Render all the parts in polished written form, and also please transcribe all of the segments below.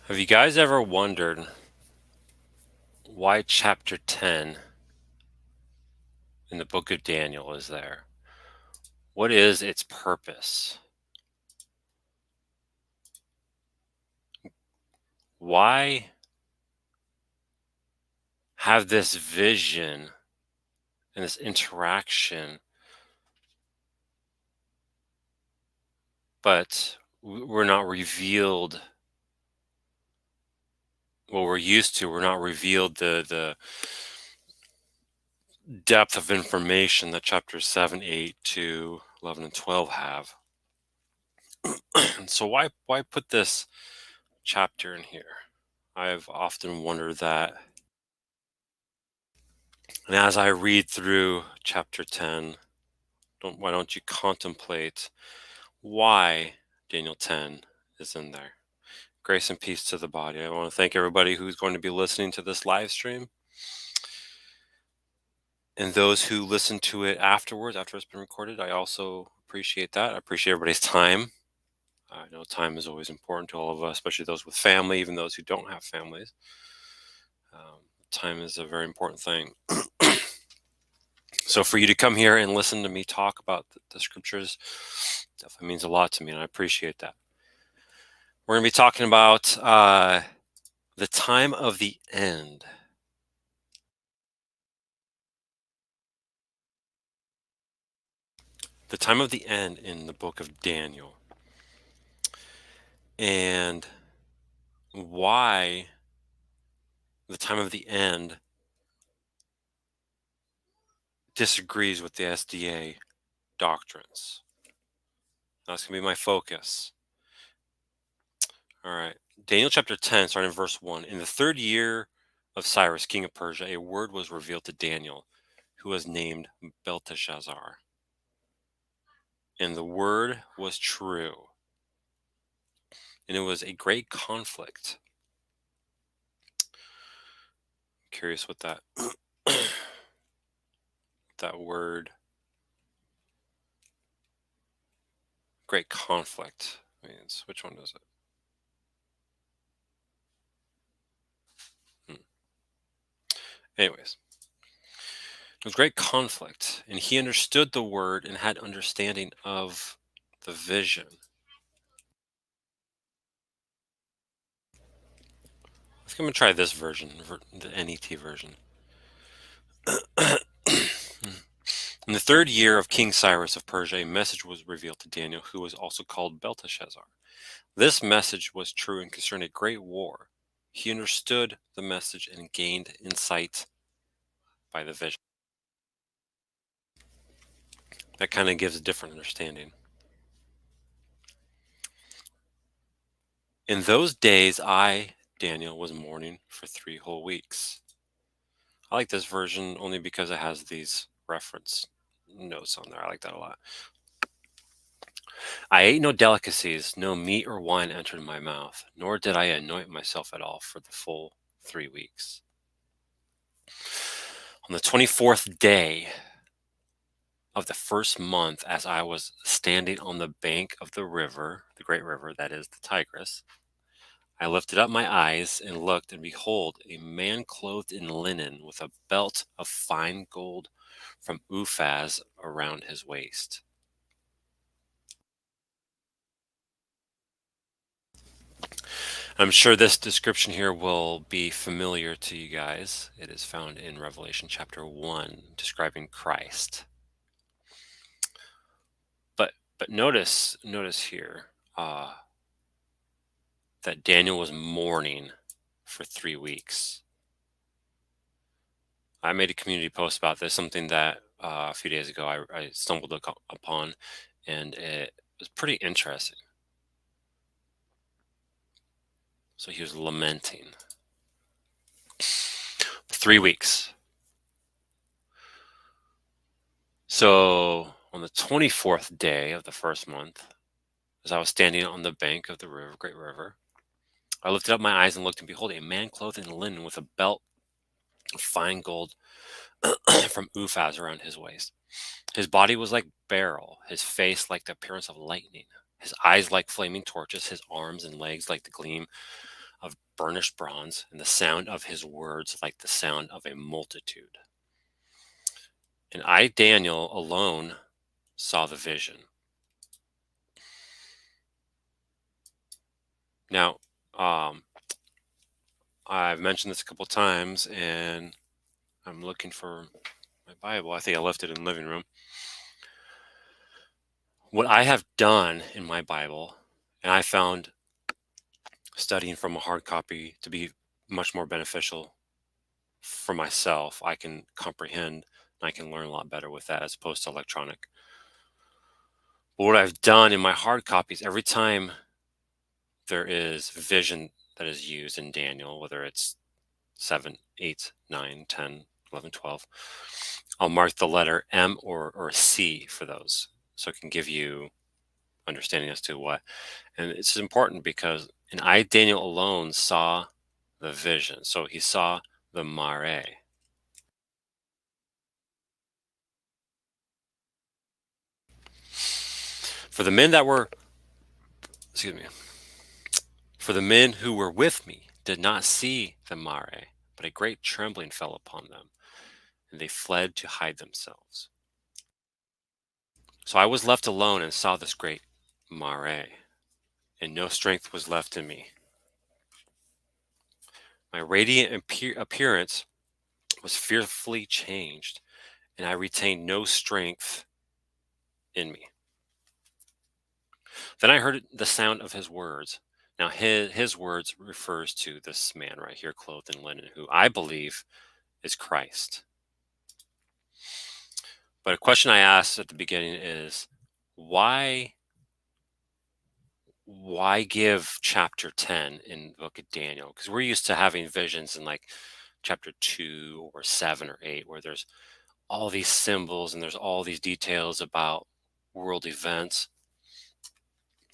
Have you guys ever wondered why chapter 10 in the book of Daniel is there? What is its purpose? Why have this vision and this interaction, but we're not revealed what we're used to? We're not revealed the depth of information that chapters 7, 8 to 11, and 12 have. So why put this chapter in here? I've often wondered that. And as I read through chapter 10, why don't you contemplate why Daniel 10 is in there? Grace and peace to the body. I want to thank everybody who's going to be listening to this live stream and those who listen to it afterwards, after it's been recorded. I also appreciate that. I appreciate everybody's time. I know time is always important to all of us, especially those with family, even those who don't have families. Time is a very important thing. So for you to come here and listen to me talk about the scriptures definitely means a lot to me, and I appreciate that. We're going to be talking about the time of the end. The time of the end in the book of Daniel. And why the time of the end disagrees with the SDA doctrines. That's going to be my focus. All right. Daniel chapter 10, starting in verse 1. In the third year of Cyrus, king of Persia, a word was revealed to Daniel, who was named Belteshazzar. And the word was true. And it was a great conflict. I'm curious what that that word, great conflict, means. Which one does it? Anyways, it was great conflict, and he understood the word and had understanding of the vision. I think I'm going to try this version, the NET version. In the third year of King Cyrus of Persia, a message was revealed to Daniel, who was also called Belteshazzar. This message was true and concerned a great war. He understood the message and gained insight by the vision. That kind of gives a different understanding. In those days, I, Daniel, was mourning for 3 whole weeks. I like this version only because it has these reference notes on there. I like that a lot. I ate no delicacies, no meat or wine entered my mouth, nor did I anoint myself at all for the full 3 weeks. On the 24th day of the first month, as I was standing on the bank of the river, the great river, that is the Tigris, I lifted up my eyes and looked, and behold, a man clothed in linen with a belt of fine gold from Uphaz around his waist. I'm sure this description here will be familiar to you guys. It is found in Revelation chapter 1, describing Christ. But notice here that Daniel was mourning for 3 weeks. I made a community post about this, something that a few days ago I stumbled upon, and it was pretty interesting. So he was lamenting. 3 weeks. So on the 24th day of the first month, as I was standing on the bank of the river, great river, I lifted up my eyes and looked, and behold, a man clothed in linen with a belt of fine gold from Uphaz around his waist. His body was like beryl, his face like the appearance of lightning, his eyes like flaming torches, his arms and legs like the gleam of burnished bronze, and the sound of his words like the sound of a multitude. And I, Daniel, alone saw the vision. Now, I've mentioned this a couple times, and I'm looking for my Bible. I think I left it in the living room. What I have done in my Bible, and I found studying from a hard copy to be much more beneficial for myself. I can comprehend and I can learn a lot better with that as opposed to electronic. But what I've done in my hard copies, every time there is vision that is used in Daniel, whether it's 7, 8, 9, 10, 11, 12, I'll mark the letter M or C for those. So it can give you understanding as to what. And it's important because and I, Daniel, alone saw the vision. So he saw the mare. For the men that were, excuse me, for the men who were with me did not see the mare, but a great trembling fell upon them, and they fled to hide themselves. So I was left alone and saw this great mare, and no strength was left in me. My radiant appearance was fearfully changed, and I retained no strength in me. Then I heard the sound of his words. Now his words refers to this man right here, clothed in linen, who I believe is Christ. But a question I asked at the beginning is why give chapter 10 in the book of Daniel? Because we're used to having visions in like chapter 2 or 7 or 8 where there's all these symbols and there's all these details about world events.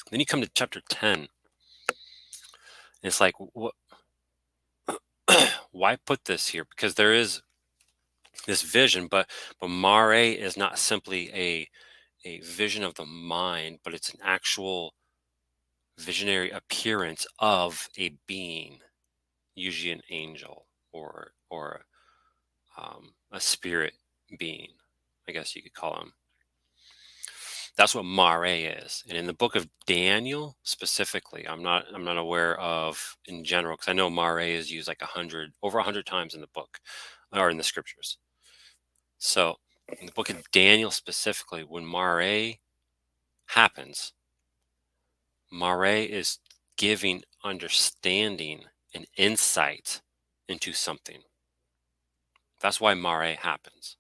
Then you come to chapter 10 and it's like what why put this here? Because there is this vision, but mare is not simply a vision of the mind, but it's an actual visionary appearance of a being, usually an angel or a spirit being, I guess you could call him. That's what mare is. And in the book of Daniel specifically, I'm not aware of in general because I know mare is used like over 100 times in the book or in the scriptures. So in the book of Daniel specifically, when mare happens, mare is giving understanding and insight into something. That's why mare happens.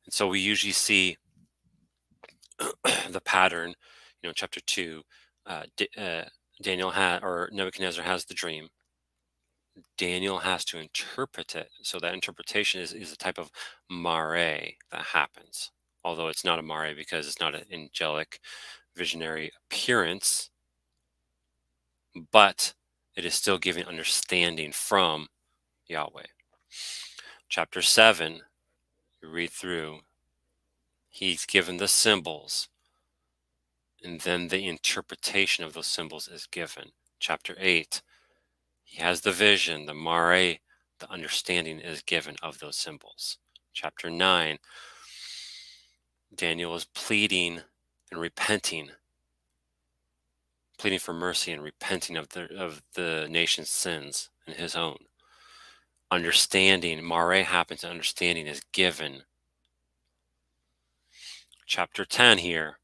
And so we usually see the pattern, chapter 2, Daniel or Nebuchadnezzar has the dream. Daniel has to interpret it. So that interpretation is a type of mare that happens. Although it's not a mare because it's not an angelic visionary appearance, but it is still giving understanding from Yahweh. Chapter 7, you read through, he's given the symbols, and then the interpretation of those symbols is given. Chapter 8, he has the vision, the mare, the understanding is given of those symbols. Chapter 9, Daniel is pleading and repenting, pleading for mercy and repenting of the nation's sins and his own. Understanding, mare happens, and understanding is given. Chapter 10 here,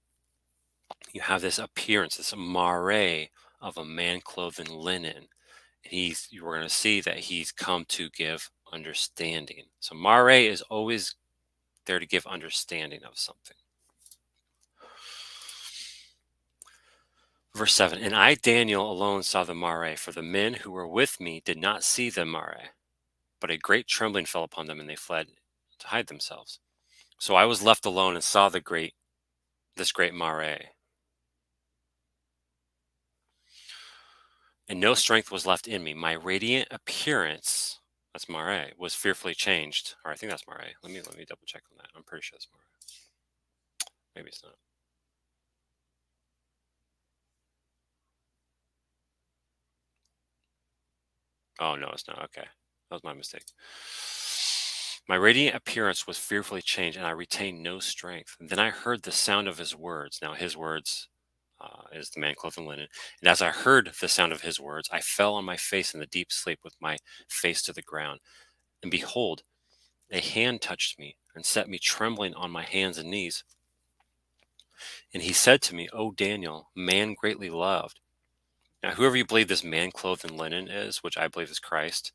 you have this appearance, this mare of a man clothed in linen. We're going to see that he's come to give understanding. So mare is always there to give understanding of something. Verse 7, and I, Daniel, alone saw the mare, for the men who were with me did not see the mare, but a great trembling fell upon them, and they fled to hide themselves. So I was left alone and saw this great mare. And no strength was left in me. My radiant appearance, that's mare, was fearfully changed. Or I think that's mare. Let me double check on that. I'm pretty sure that's mare. Maybe it's not. Oh, no, it's not. Okay. That was my mistake. My radiant appearance was fearfully changed, and I retained no strength. And then I heard the sound of his words. Now, his words is the man clothed in linen. And as I heard the sound of his words, I fell on my face in the deep sleep with my face to the ground. And behold, a hand touched me and set me trembling on my hands and knees. And he said to me, O Daniel, man greatly loved. Now, whoever you believe this man clothed in linen is, which I believe is Christ,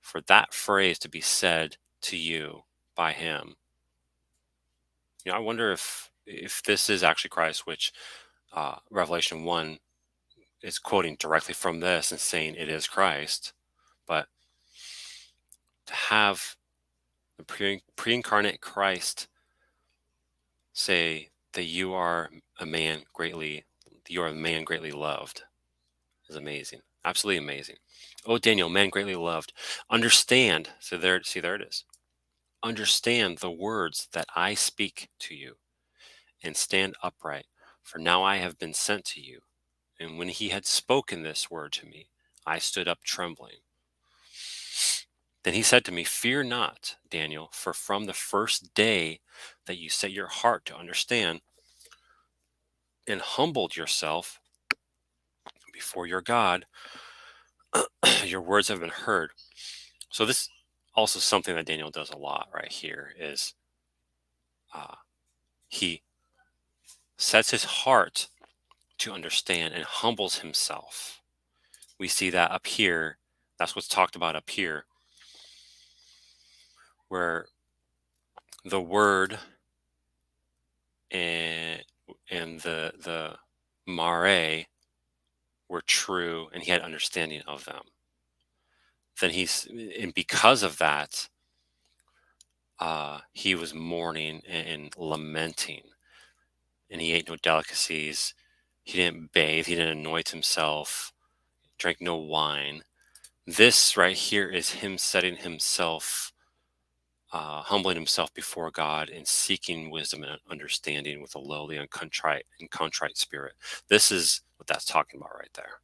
for that phrase to be said to you by him, I wonder if this is actually Christ, which Revelation 1 is quoting directly from this and saying it is Christ. But to have the pre-incarnate Christ say that you are a man greatly loved is amazing. Absolutely amazing. Oh, Daniel, man greatly loved. Understand. So there it is. Understand the words that I speak to you and stand upright, for now I have been sent to you. And when he had spoken this word to me, I stood up trembling. Then he said to me, Fear not, Daniel, for from the first day that you set your heart to understand and humbled yourself before your God, your words have been heard. So this also something that Daniel does a lot right here is he sets his heart to understand and humbles himself. We see that up here. That's what's talked about up here, where the word and the mare were true, and he had understanding of them. Then and because of that, he was mourning and lamenting, and he ate no delicacies. He didn't bathe. He didn't anoint himself. Drank no wine. This right here is him setting himself, humbling himself before God and seeking wisdom and understanding with a lowly and contrite spirit. This is what that's talking about right there.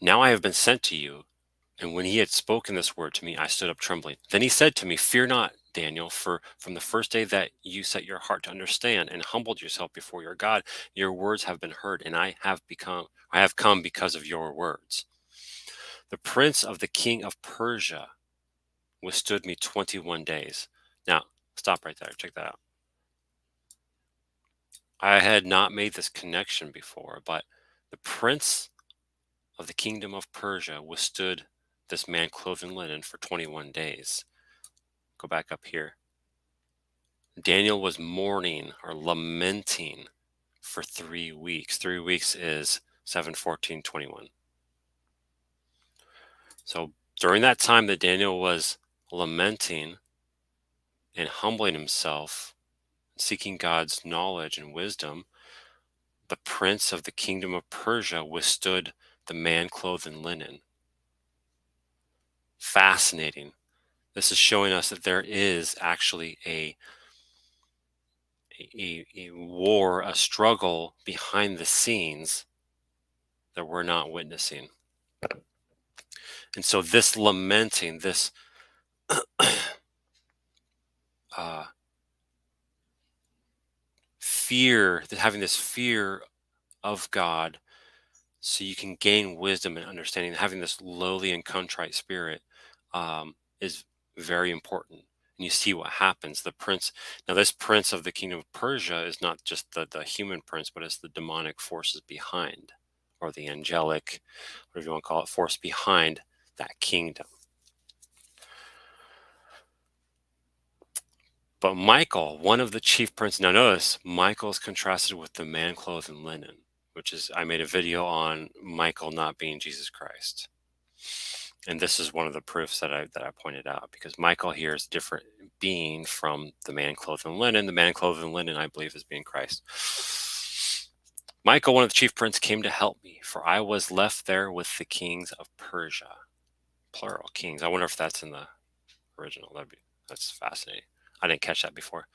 Now I have been sent to you, and when he had spoken this word to me, I stood up trembling. Then he said to me, Fear not, Daniel, for from the first day that you set your heart to understand and humbled yourself before your God, your words have been heard, and I have come because of your words. The prince of the king of Persia withstood me 21 days. Now, stop right there. Check that out. I had not made this connection before, but the prince of the kingdom of Persia withstood this man clothed in linen for 21 days. Go back up here. Daniel was mourning or lamenting for 3 weeks. 3 weeks is 7/14/21. So during that time that Daniel was lamenting and humbling himself, seeking God's knowledge and wisdom, the prince of the kingdom of Persia withstood the man clothed in linen. Fascinating. This is showing us that there is actually a war, a struggle behind the scenes that we're not witnessing. And so this lamenting, this fear, having this fear of God so you can gain wisdom and understanding, having this lowly and contrite spirit is very important. And you see what happens. This prince of the kingdom of Persia is not just the human prince, but it's the demonic forces behind, or the angelic, whatever you want to call it, force behind that kingdom. But Michael, one of the chief princes, now notice, Michael is contrasted with the man clothed in linen, which is, I made a video on Michael not being Jesus Christ. And this is one of the proofs that I pointed out, because Michael here is a different being from the man clothed in linen. The man clothed in linen, I believe, is being Christ. Michael, one of the chief princes, came to help me, for I was left there with the kings of Persia. Plural, kings. I wonder if that's in the original. That's fascinating. I didn't catch that before.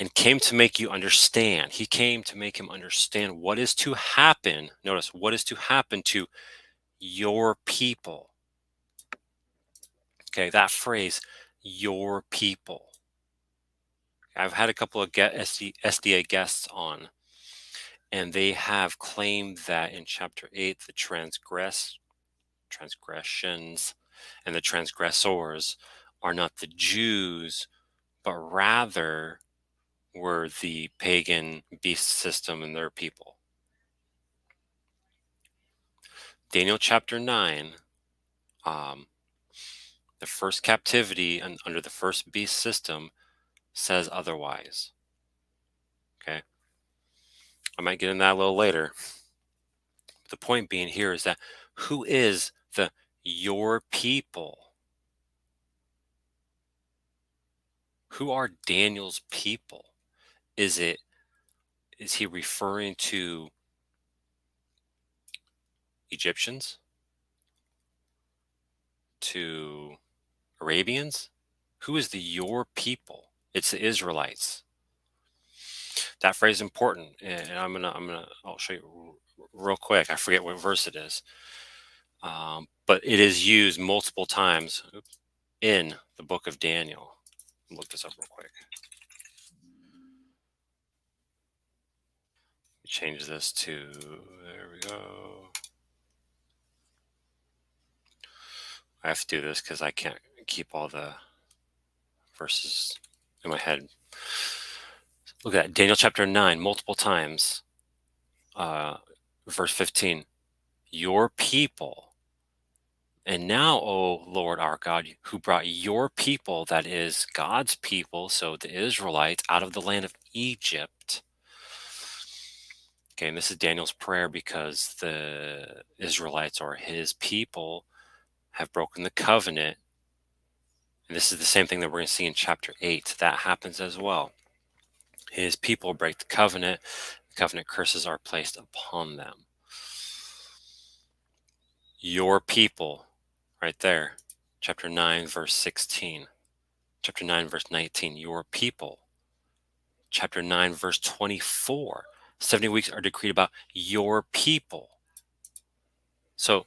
and came to make you understand. He came to make him understand what is to happen. Notice what is to happen to your people. Okay, that phrase, your people. I've had a couple of SDA guests on, and they have claimed that in chapter 8, the transgressions and the transgressors are not the Jews, but rather were the pagan beast system and their people. Daniel chapter 9, the first captivity under the first beast system says otherwise. Okay. I might get in that a little later. The point being here is that who is the your people? Who are Daniel's people? Is he referring to Egyptians? To Arabians? Who is the your people? It's the Israelites. That phrase is important, and I'll show you real quick. I forget what verse it is, but it is used multiple times in the book of Daniel. Look this up real quick. Change this to, there we go. I have to do this because I can't keep all the verses in my head. Look at that. Daniel chapter 9, multiple times. Verse 15. Your people. And now, O Lord our God, who brought your people, that is God's people, so the Israelites, out of the land of Egypt. Okay, and this is Daniel's prayer because the Israelites, or his people, have broken the covenant. And this is the same thing that we're going to see in chapter 8. That happens as well. His people break the covenant. The covenant curses are placed upon them. Your people, right there, chapter 9, verse 16. Chapter 9, verse 19, your people. Chapter 9, verse 24. 70 weeks are decreed about your people. So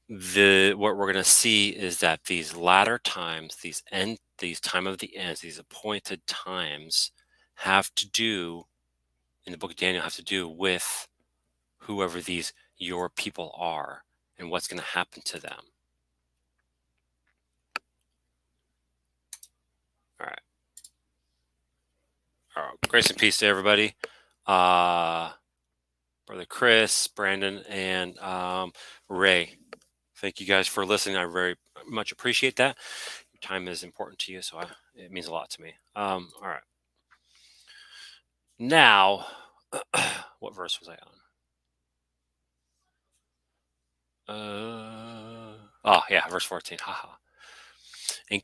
what we're going to see is that these latter times, these time of the ends, these appointed times, have to do, in the book of Daniel, have to do with whoever these your people are and what's going to happen to them. All right. All right. Grace and peace to everybody. Brother Chris, Brandon, and Ray. Thank you guys for listening. I very much appreciate that. Your time is important to you, so it means a lot to me. All right. Now, what verse was I on? Verse 14. Haha. And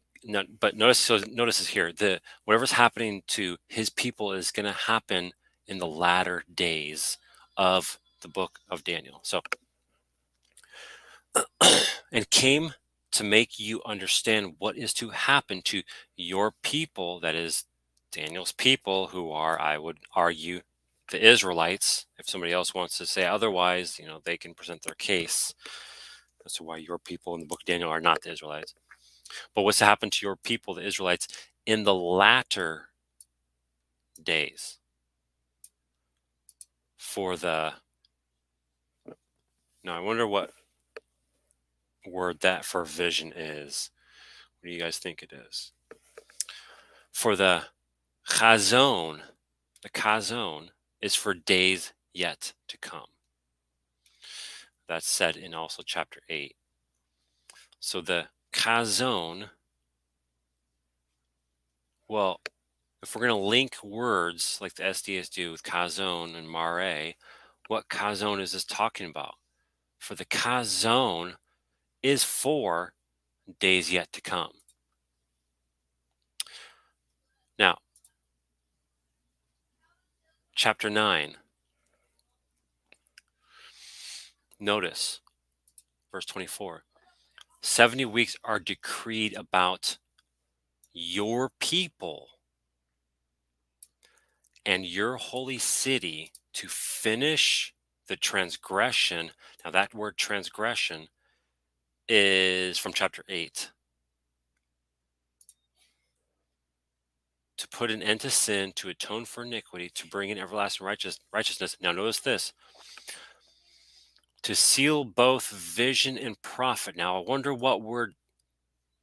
but notice this here. Whatever's happening to his people is going to happen in the latter days of the book of Daniel. So, and came to make you understand what is to happen to your people, that is Daniel's people, who are, I would argue, the Israelites. If somebody else wants to say otherwise, they can present their case as to why your people in the book of Daniel are not the Israelites. But what's to happen to your people, the Israelites, in the latter days? Now I wonder what word that for vision is. What do you guys think it is? For the chazon, the chazon is for days yet to come. That's said in also chapter 8. So the chazon, well, if we're going to link words like the SDAs do with chazon and mare, what chazon is this talking about? For the chazon is for days yet to come. Now, chapter 9. Notice verse 24. 70 weeks are decreed about your people. and your holy city to finish the transgression. Now, that word transgression is from chapter 8. To put an end to sin, to atone for iniquity, to bring in everlasting righteousness. Now, notice this: to seal both vision and prophet. Now, I wonder what word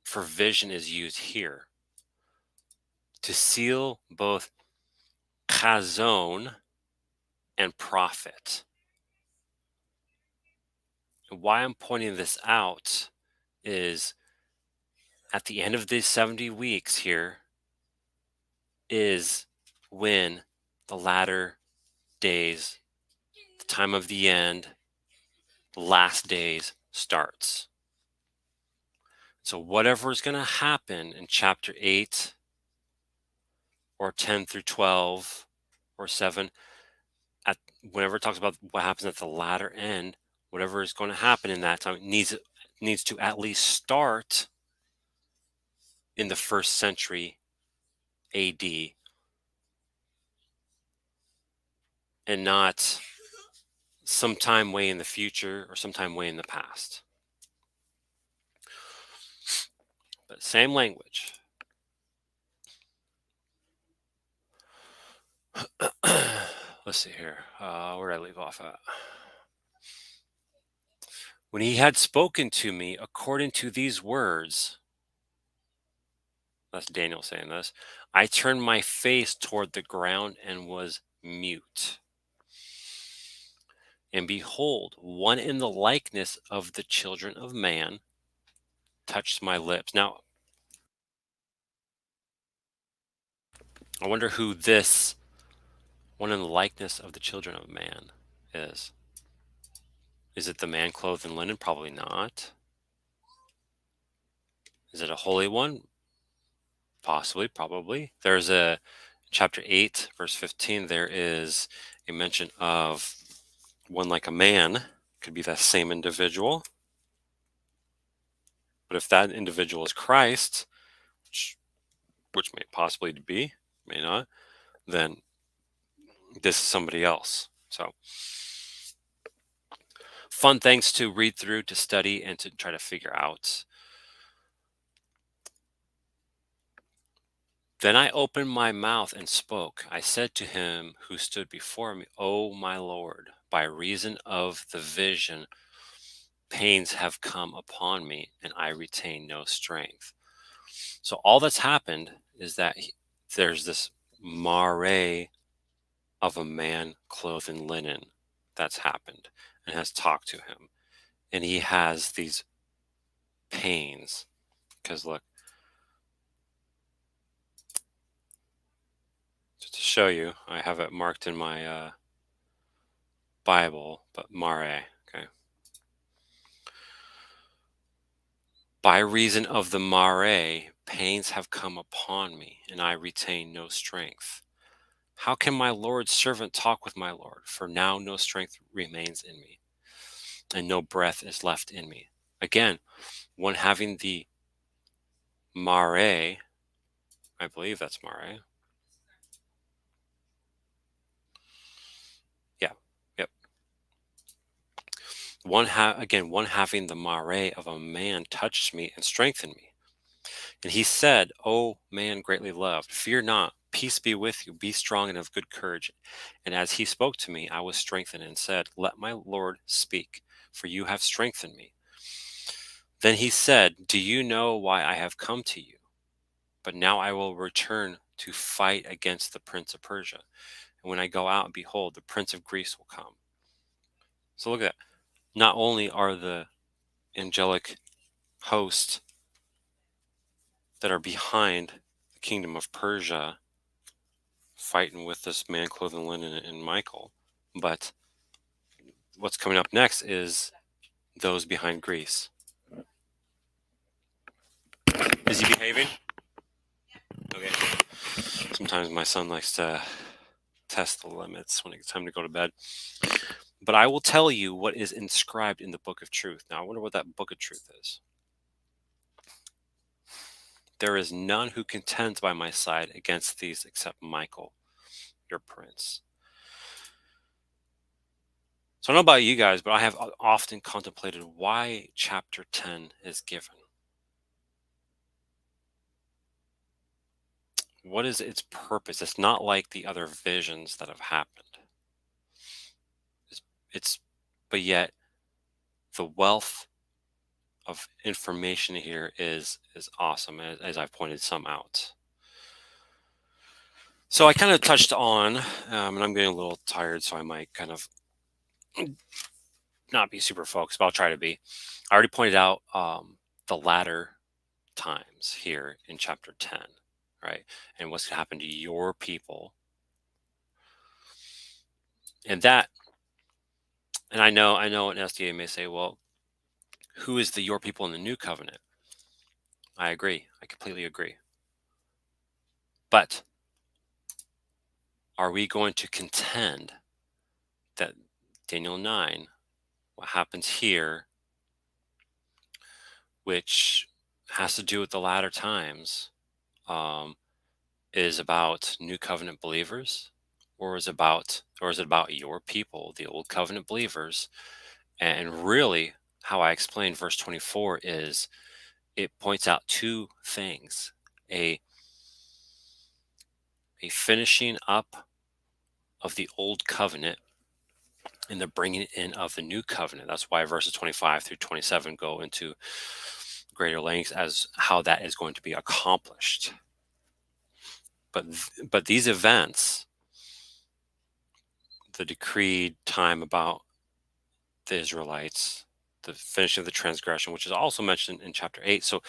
for vision is used here. To seal both chazon and prophet. And why I'm pointing this out is at the end of these 70 weeks here is when the latter days, the time of the end, the last days starts. So whatever is going to happen in chapter 8 or 10 through 12 or 7, whenever it talks about what happens at the latter end, whatever is going to happen in that time needs to at least start in the 1st century AD and not sometime way in the future or sometime way in the past. But same language. Let's see here. Where did I leave off at? When he had spoken to me according to these words, that's Daniel saying this, I turned my face toward the ground and was mute. And behold, one in the likeness of the children of man touched my lips. Now, I wonder who this one in the likeness of the children of man is. Is it the man clothed in linen? Probably not. Is it a holy one? Possibly, probably. There's a chapter 8, verse 15, there is a mention of one like a man. Could be that same individual. But if that individual is Christ, which may possibly be, may not, then this is somebody else. So fun things to read through, to study, and to try to figure out. Then I opened my mouth and spoke. I said to him who stood before me, O my Lord, by reason of the vision, pains have come upon me, and I retain no strength. So all that's happened is that there's this mare of a man clothed in linen that's happened and has talked to him. And he has these pains. Because look, just to show you, I have it marked in my Bible, but mare, okay. By reason of the mare, pains have come upon me, and I retain no strength. How can my Lord's servant talk with my Lord? For now no strength remains in me, and no breath is left in me. Again, one having the mare, I believe that's mare. Yeah, yep. One having the mare of a man touched me and strengthened me. And he said, O man greatly loved, fear not, peace be with you, be strong and of good courage. And as he spoke to me, I was strengthened and said, Let my Lord speak, for you have strengthened me. Then he said, Do you know why I have come to you? But now I will return to fight against the prince of Persia. And when I go out, behold, the prince of Greece will come. So look at that. Not only are the angelic host that are behind the kingdom of Persia fighting with this man clothed in linen and Michael, but what's coming up next is those behind Greece. Is he behaving? Okay. Sometimes my son likes to test the limits when it's time to go to bed. But I will tell you what is inscribed in the book of truth. Now, I wonder what that book of truth is. There is none who contends by my side against these except Michael, your prince. So I don't know about you guys, but I have often contemplated why chapter 10 is given. What is its purpose? It's not like the other visions that have happened. It's, it's but yet the wealth of information here is awesome, as I've pointed some out. So I kind of touched on, and I'm getting a little tired, so I might kind of not be super focused, but I'll try to be. I already pointed out the latter times here in chapter 10, right? And what's going to happen to your people. And that, and I know an SDA may say, well, who is the your people in the new covenant? I agree. I completely agree. But are we going to contend that Daniel 9, what happens here, which has to do with the latter times, is about new covenant believers, or is it about your people, the old covenant believers? And really, how I explain verse 24 is it points out two things: a finishing up of the old covenant and the bringing in of the new covenant. That's why verses 25 through 27 go into greater lengths as how that is going to be accomplished. But these events, the decreed time about the Israelites, the finishing of the transgression, which is also mentioned in chapter 8. So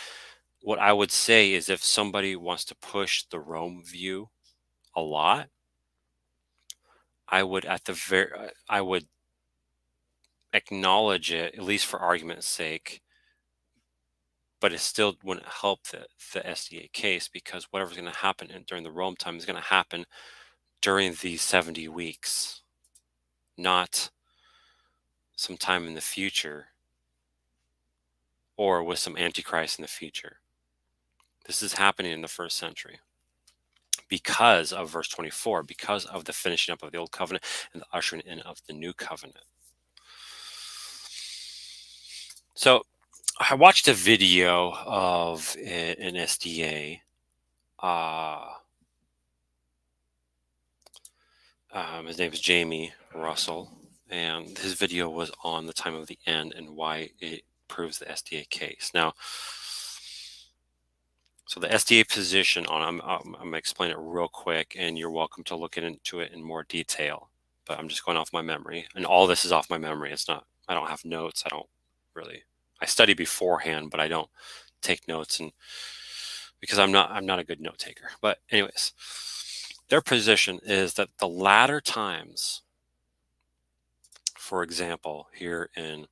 what I would say is if somebody wants to push the Rome view a lot, I would I would acknowledge it, at least for argument's sake, but it still wouldn't help the SDA case, because whatever's going to happen during the Rome time is going to happen during these 70 weeks, not sometime in the future or with some antichrist in the future. This is happening in the first century because of verse 24, because of the finishing up of the old covenant and the ushering in of the new covenant. So I watched a video of an SDA. His name is Jamie Russell, and his video was on the time of the end and why it proves the SDA case. Now, so the SDA position on, I'm going to explain it real quick, and you're welcome to look into it in more detail, but I'm just going off my memory, and all this is off my memory. It's not, I don't have notes. I study beforehand, but I don't take notes, and because I'm not a good note taker. But anyways, their position is that the latter times, for example, here in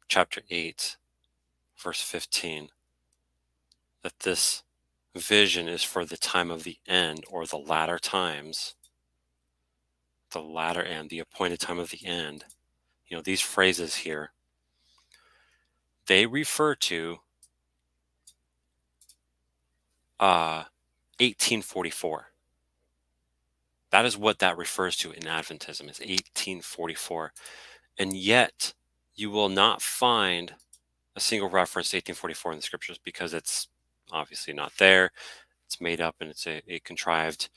chapter 8, verse 15, that this vision is for the time of the end, or the latter times, the latter end, the appointed time of the end. These phrases here, they refer to 1844. That is what that refers to in Adventism, is 1844. And yet you will not find a single reference to 1844 in the scriptures, because it's obviously not there. It's made up, and it's a contrived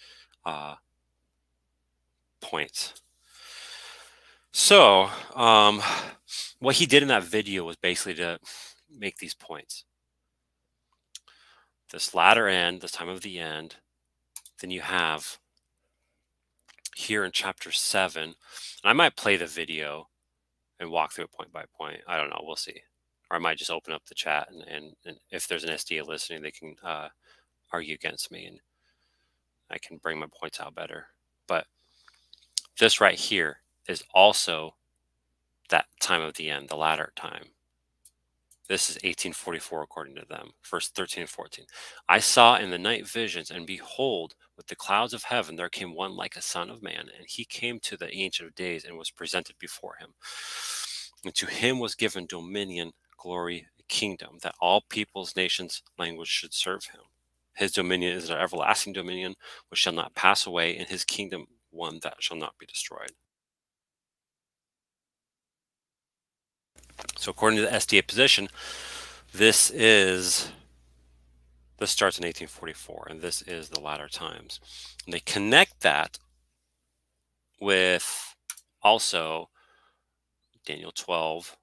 point. So what he did in that video was basically to make these points. This latter end, this time of the end, then you have here in chapter 7, and I might play the video and walk through it point by point. I don't know. We'll see. Or I might just open up the chat, and if there's an SDA listening, they can argue against me, and I can bring my points out better. But this right here is also that time of the end, the latter time. This is 1844 according to them. Verse 13 and 14. I saw in the night visions, and behold, with the clouds of heaven there came one like a son of man, and he came to the Ancient of Days and was presented before him. And to him was given dominion, glory, kingdom, that all peoples, nations, language should serve him. His dominion is an everlasting dominion which shall not pass away, and his kingdom one that shall not be destroyed. So according to the SDA position, this starts in 1844, and this is the latter times. And they connect that with also Daniel 12,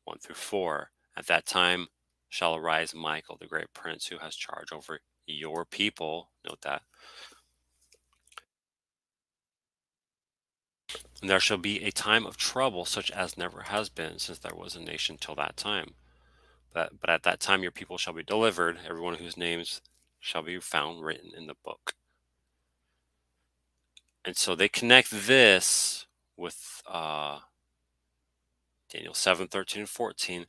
1 through 4. At that time shall arise Michael, the great prince, who has charge over your people. Note that. And there shall be a time of trouble such as never has been since there was a nation till that time. But at that time your people shall be delivered, everyone whose names shall be found written in the book. And so they connect this with Daniel 7, 13, and 14,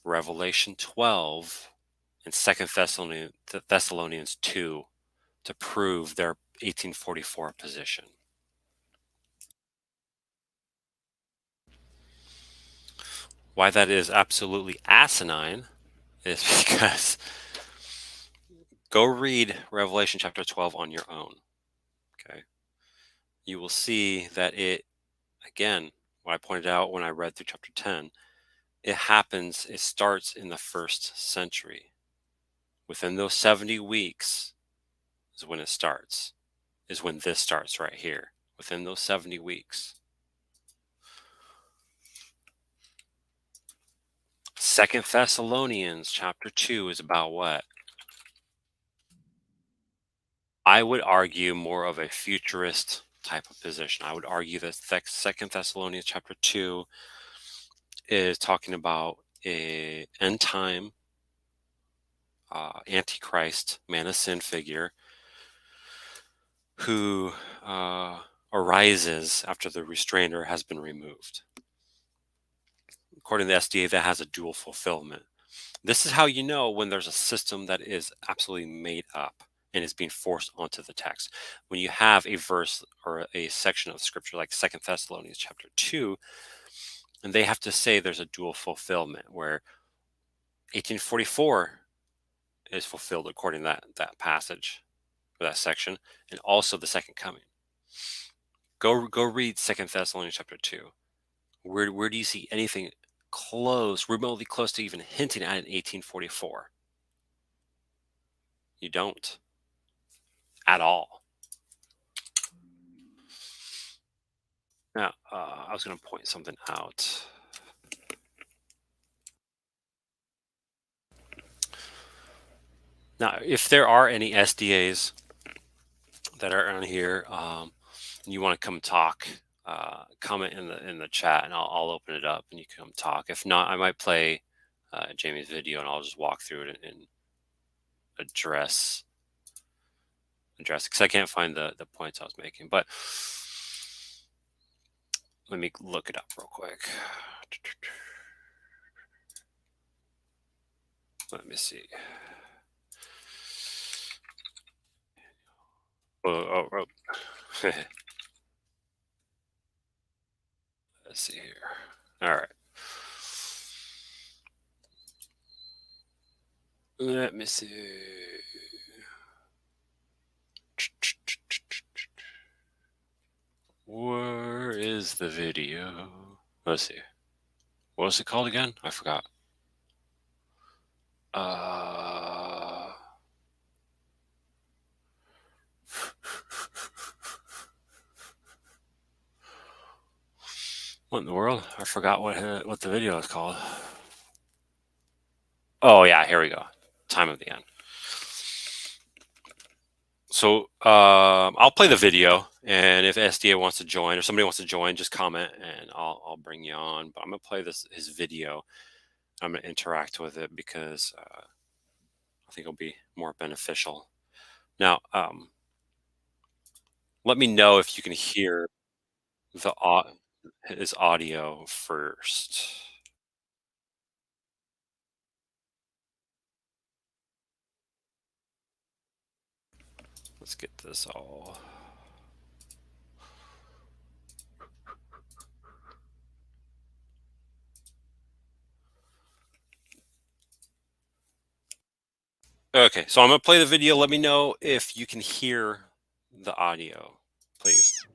Revelation 12, and 2 Thessalonians 2 to prove their 1844 position. Why that is absolutely asinine is because go read Revelation chapter 12 on your own. Okay. You will see that it, again, what I pointed out when I read through chapter 10, it starts in the first century. Within those 70 weeks is when it starts, is when this starts right here. Within those 70 weeks. 2 Thessalonians chapter 2 is about what? I would argue more of a futurist type of position. I would argue that 2 Thessalonians chapter 2 is talking about a end time antichrist, man of sin figure who arises after the restrainer has been removed. According to the SDA, that has a dual fulfillment. This is how you know when there's a system that is absolutely made up and is being forced onto the text. When you have a verse or a section of scripture like 2 Thessalonians chapter 2, and they have to say there's a dual fulfillment where 1844 is fulfilled according to that passage or that section, and also the second coming. Go read 2 Thessalonians chapter 2. Where do you see anything remotely close to even hinting at an 1844? You don't. At all. Now, I was going to point something out. Now, if there are any SDAs that are on here, and you want to come talk, comment in the chat, and I'll open it up, and you can come talk. If not, I might play Jamie's video, and I'll just walk through it and address because I can't find the points I was making. But let me look it up real quick. Let me see. Oh. Let's see here. All right. Let me see. Where is the video? Let's see. What was it called again? I forgot. What in the world? I forgot what the video is called. Oh yeah, here we go. Time of the end. So I'll play the video, and if SDA wants to join or somebody wants to join, just comment and I'll bring you on. But I'm gonna play his video. I'm gonna interact with it because I think it'll be more beneficial. Now, let me know if you can hear his audio first. Let's get this all. Okay, so I'm gonna play the video. Let me know if you can hear the audio, please.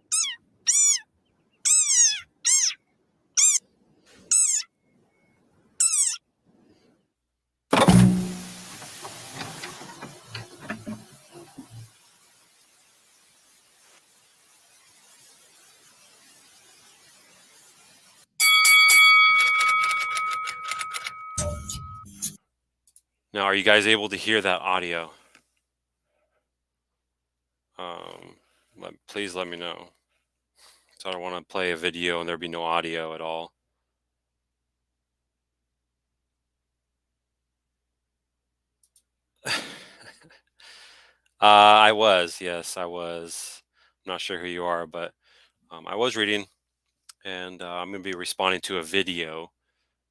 Now, are you guys able to hear that audio? Please let me know. So I don't want to play a video and there be no audio at all. I was, yes, I was. I'm not sure who you are, but I was reading, and I'm going to be responding to a video.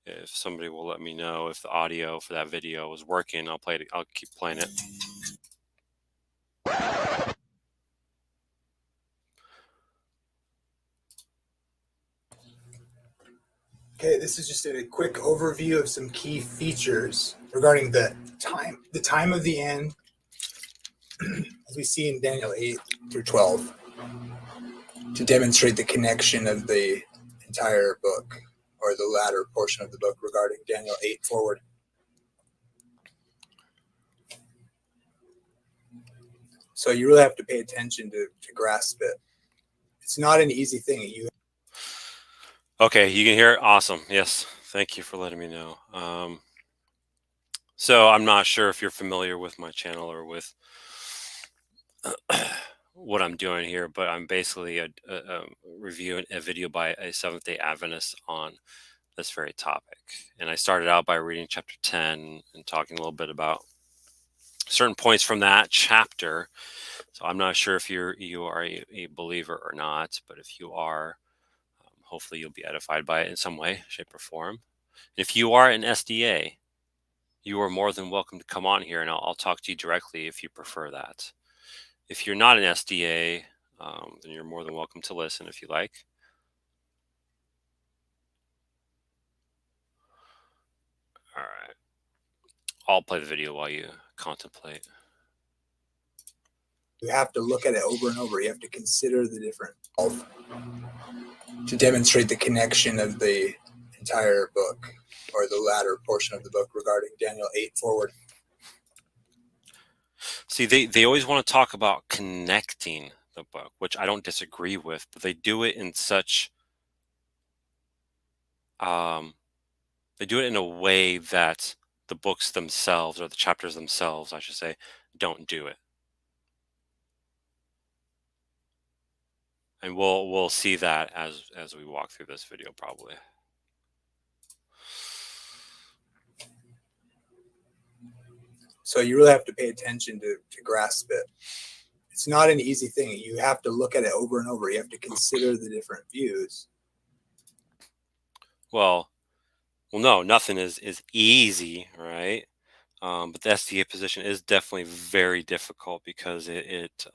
If somebody will let me know if the audio for that video is working, I'll play it. I'll keep playing it. Okay, this is just a quick overview of some key features regarding the time of the end, as we see in Daniel 8 through 12, to demonstrate the connection of the entire book, or the latter portion of the book regarding Daniel 8 forward. So you really have to pay attention to grasp it. It's not an easy thing. Okay, you can hear it? Awesome. Yes, thank you for letting me know. So I'm not sure if you're familiar with my channel or with what I'm doing here, but I'm basically reviewing a video by a Seventh-day Adventist on this very topic. And I started out by reading chapter 10 and talking a little bit about certain points from that chapter. So I'm not sure if you are a believer or not, but if you are, hopefully you'll be edified by it in some way, shape, or form. If you are an SDA, you are more than welcome to come on here, and I'll talk to you directly if you prefer that. If you're not an SDA, then you're more than welcome to listen if you like. All right. I'll play the video while you contemplate. You have to look at it over and over. You have to consider the different to demonstrate the connection of the entire book, or the latter portion of the book regarding Daniel 8 forward. See, they always want to talk about connecting the book, which I don't disagree with, but they do it in such they do it in a way that the books themselves, or the chapters themselves, I should say, don't do it. And we'll see that as we walk through this video, probably. So you really have to pay attention to grasp it. It's not an easy thing. You have to look at it over and over. You have to consider the different views. Well, no, nothing is easy, right? But the SDA position is definitely very difficult because it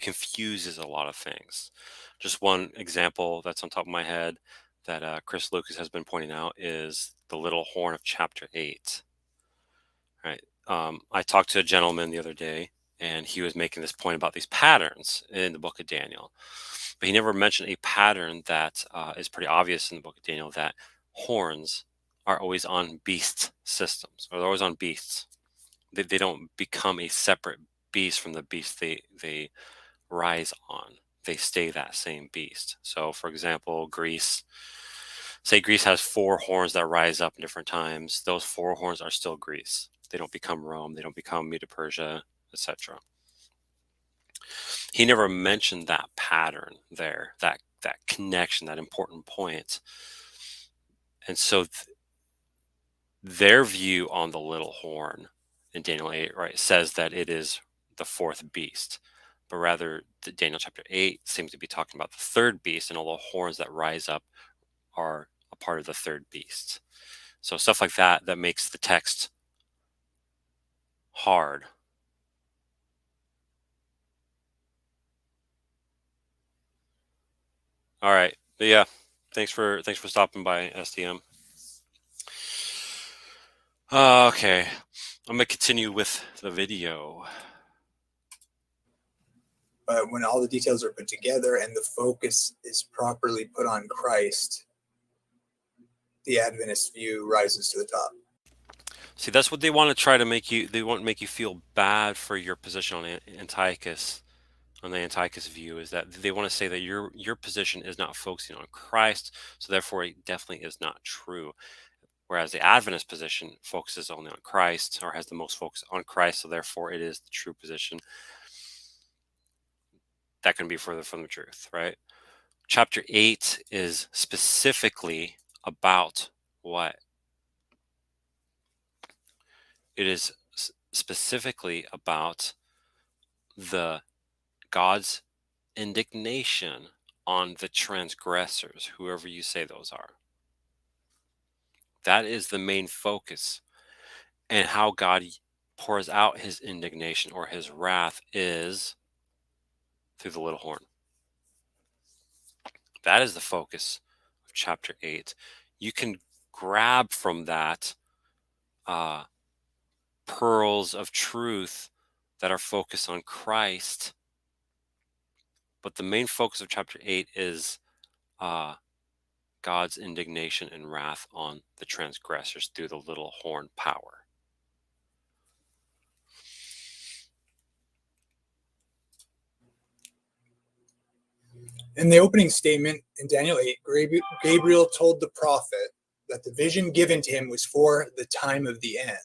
confuses a lot of things. Just one example that's on top of my head that Chris Lucas has been pointing out is the little horn of chapter 8. Right. I talked to a gentleman the other day, and he was making this point about these patterns in the book of Daniel. But he never mentioned a pattern that is pretty obvious in the book of Daniel, that horns are always on beast systems, or they're always on beasts. They don't become a separate beast from the beast they rise on. They stay that same beast. So, for example, Greece. Say Greece has 4 horns that rise up in different times. Those 4 horns are still Greece. They don't become Rome. They don't become Medo-Persia, etc. He never mentioned that pattern there, that connection, that important point. And so their view on the little horn in Daniel 8, right, says that it is the 4th beast. But rather, Daniel chapter 8 seems to be talking about the 3rd beast, and all the horns that rise up are a part of the 3rd beast. So stuff like that makes the text hard. All right. But yeah, thanks for stopping by, STM. Okay, I'm gonna continue with the video. But when all the details are put together and the focus is properly put on Christ, the Adventist view rises to the top. See, that's what they want to try to make you. They want to make you feel bad for your position on Antiochus, on the Antiochus view, is that they want to say that your position is not focusing on Christ, so therefore it definitely is not true. whereas the Adventist position focuses only on Christ, or has the most focus on Christ, so therefore it is the true position. That can be further from the truth, right? Chapter 8 is specifically about what? It is specifically about the God's indignation on the transgressors, whoever you say those are. That is the main focus. And how God pours out his indignation or his wrath is through the little horn. That is the focus of chapter 8. You can grab from that pearls of truth that are focused on Christ, but the main focus of chapter 8 is God's indignation and wrath on the transgressors through the little horn power. In the opening statement in Daniel 8, Gabriel told the prophet that the vision given to him was for the time of the end.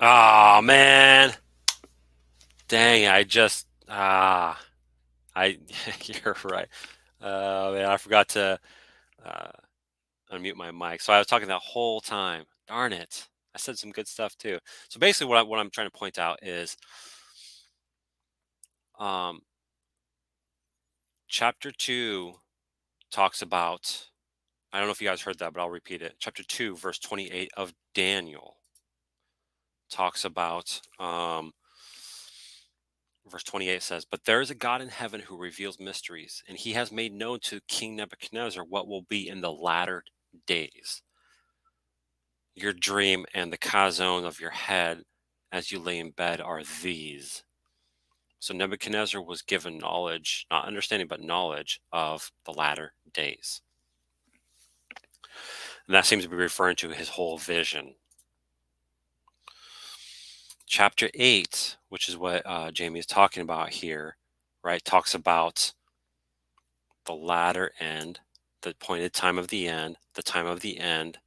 Oh man, dang! I just I you're right. Man, I forgot to uh, unmute my mic, so I was talking that whole time. Darn it! I said some good stuff too. So basically, what I'm trying to point out is, um, chapter 2 talks about. I don't know if you guys heard that, but I'll repeat it. Chapter 2, verse 28 of Daniel talks about. Verse 28 says, "But there is a God in heaven who reveals mysteries, and he has made known to King Nebuchadnezzar what will be in the latter days. Your dream and the chazon of your head as you lay in bed are these." So Nebuchadnezzar was given knowledge, not understanding, but knowledge of the latter days. And that seems to be referring to his whole vision. Chapter 8, which is what Jamie is talking about here, right, talks about the latter end, the appointed time of the end, the time of the end.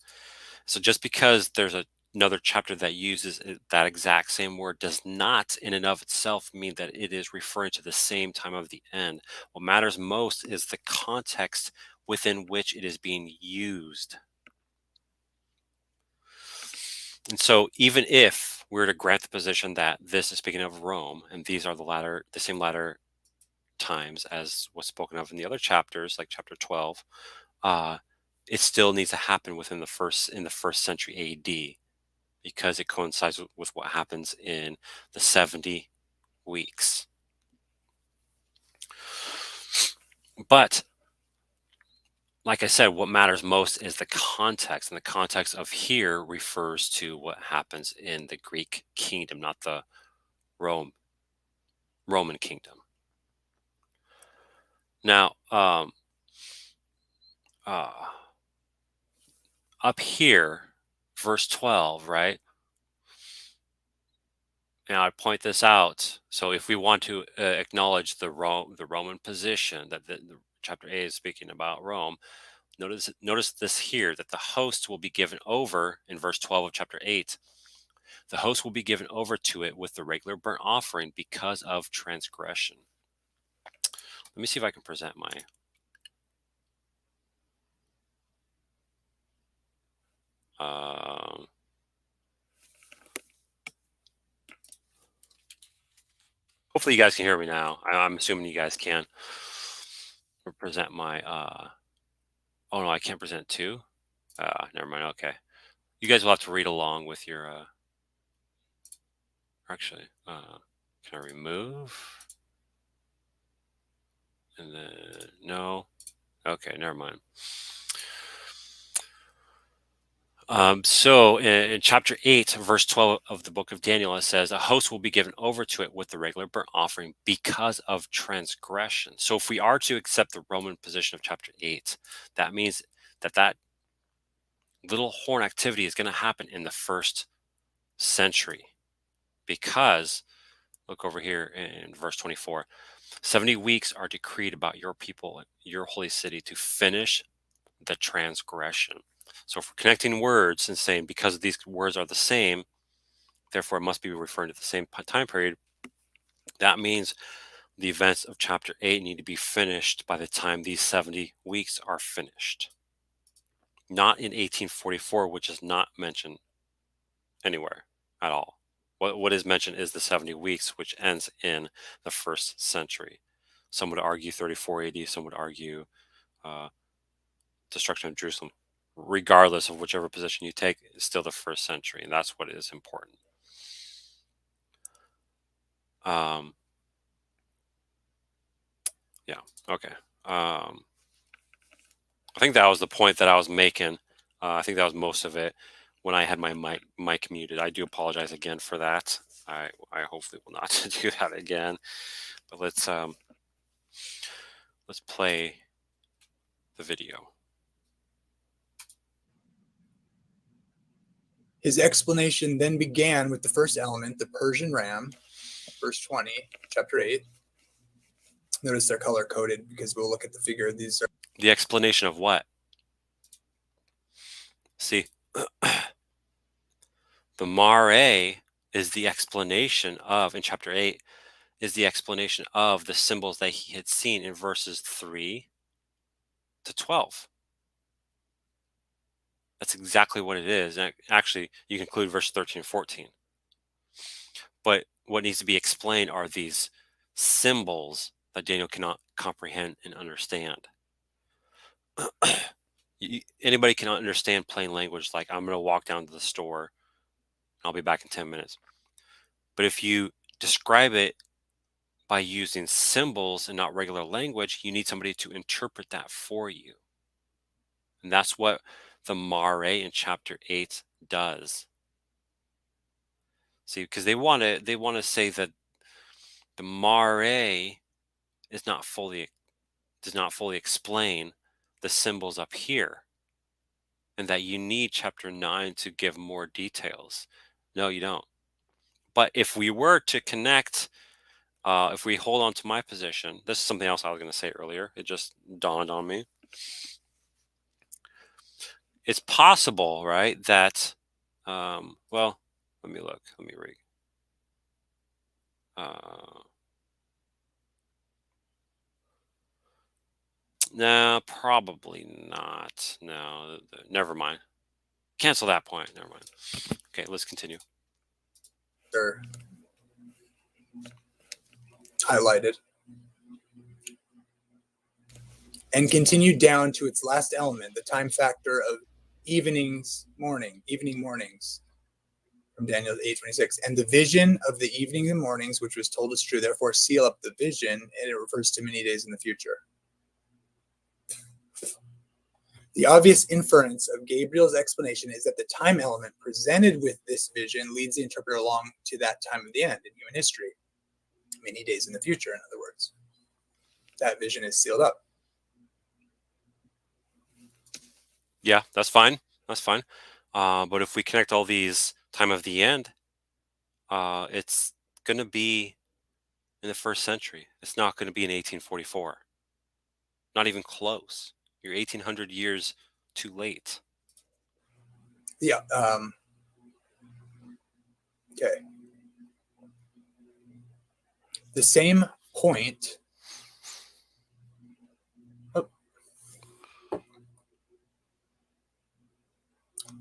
So just because there's another chapter that uses that exact same word does not in and of itself mean that it is referring to the same time of the end. What matters most is the context within which it is being used. And so even if we were to grant the position that this is speaking of Rome and these are the same latter times as was spoken of in the other chapters, like chapter 12, it still needs to happen in the first century AD, because it coincides with what happens in the 70 weeks. But like I said, what matters most is the context, and the context of here refers to what happens in the Greek kingdom, not the Roman kingdom. Now, up here, verse 12, right? And I point this out. So if we want to acknowledge the Roman position that the chapter A is speaking about Rome, notice this here, that the host will be given over in verse 12 of chapter 8. The host will be given over to it with the regular burnt offering because of transgression. Let me see if I can present my hopefully you guys can hear me now. I'm assuming you guys can. Present my oh no, I can't present two. Never mind. Okay, you guys will have to read along with your actually, can I remove? And then no. Okay, never mind. So in chapter 8, verse 12 of the book of Daniel, it says, "A host will be given over to it with the regular burnt offering because of transgression." So if we are to accept the Roman position of chapter 8, that means that little horn activity is going to happen in the first century, because look over here in verse 24. 70 weeks are decreed about your people, your holy city, to finish the transgression. So if we're connecting words and saying because these words are the same, therefore it must be referring to the same time period, that means the events of chapter 8 need to be finished by the time these 70 weeks are finished. Not in 1844, which is not mentioned anywhere at all. What is mentioned is the 70 weeks, which ends in the first century. Some would argue 34 AD, some would argue destruction of Jerusalem. Regardless of whichever position you take, it's still the first century, and that's what is important. Yeah, okay. I think that was the point that I was making. I think that was most of it when I had my mic muted. I do apologize again for that. I hopefully will not do that again. But let's play the video. His explanation then began with the first element, the Persian ram, verse 20, chapter 8. Notice they're color coded because we'll look at the figure. These are the explanation of what? See, the mare is the explanation of, in chapter 8, is the explanation of the symbols that he had seen in verses 3 to 12. That's exactly what it is. And actually, you can include verse 13 and 14. But what needs to be explained are these symbols that Daniel cannot comprehend and understand. Anybody can understand plain language, like I'm going to walk down to the store, I'll be back in 10 minutes. But if you describe it by using symbols and not regular language, you need somebody to interpret that for you. And that's what the Mare in chapter 8 does. See, because they want to say that the Mare does not fully explain the symbols up here, and that you need chapter 9 to give more details. No, you don't. But if we were to connect, if we hold on to my position, this is something else I was going to say earlier. It just dawned on me. It's possible, right, that, well, let me look. Let me read. No, probably not. No, never mind. Cancel that point. Never mind. Okay, let's continue. They're highlighted. And continued down to its last element, the time factor of evening mornings, from Daniel 8:26. And the vision of the evening and mornings, which was told is true, therefore seal up the vision, and it refers to many days in the future. The obvious inference of Gabriel's explanation is that the time element presented with this vision leads the interpreter along to that time of the end in human history. Many days in the future, in other words. That vision is sealed up. Yeah, that's fine. That's fine. But if we connect all these time of the end, it's going to be in the first century. It's not going to be in 1844. Not even close. You're 1800 years too late. Yeah. Okay. The same point.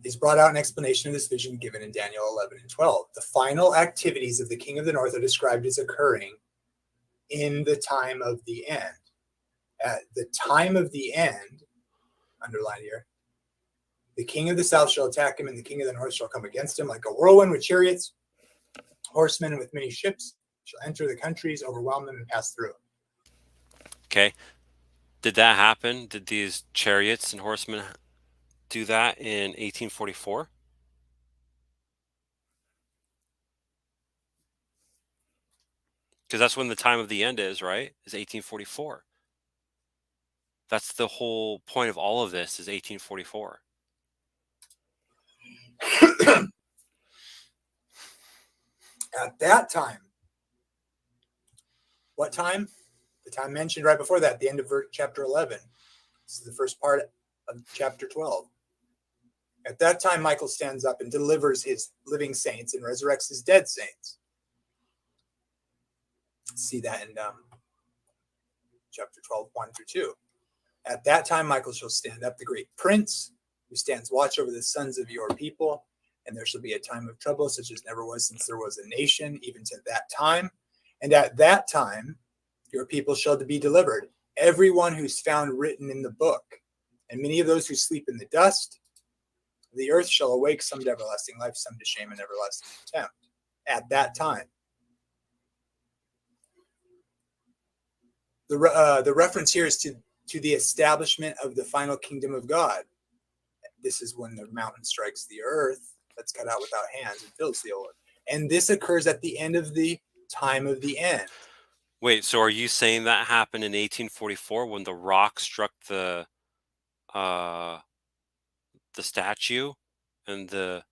Is brought out an explanation of this vision given in Daniel 11 and 12. The final activities of the king of the north are described as occurring in the time of the end. At the time of the end, underlined here, the king of the south shall attack him, and the king of the north shall come against him like a whirlwind with chariots, horsemen with many ships, shall enter the countries, overwhelm them, and pass through. Okay. Did that happen? Did these chariots and horsemen do that in 1844? Because that's when the time of the end is, right? Is 1844. That's the whole point of all of this, is 1844. At that time, what time? The time mentioned right before that, the end of chapter 11. This is the first part of chapter 12. At that time, Michael stands up and delivers his living saints and resurrects his dead saints. See that in chapter 12, 1 through 2. At that time, Michael shall stand up, the great prince, who stands watch over the sons of your people, and there shall be a time of trouble such as never was since there was a nation, even to that time. And at that time, your people shall be delivered, everyone who's found written in the book. And many of those who sleep in the dust, the earth shall awake, some to everlasting life, some to shame and everlasting contempt. At that time. The reference here is to the establishment of the final kingdom of God. This is when the mountain strikes the earth that's cut out without hands and fills the earth. And this occurs at the end of the time of the end. Wait, so are you saying that happened in 1844 when the rock struck the statue, and the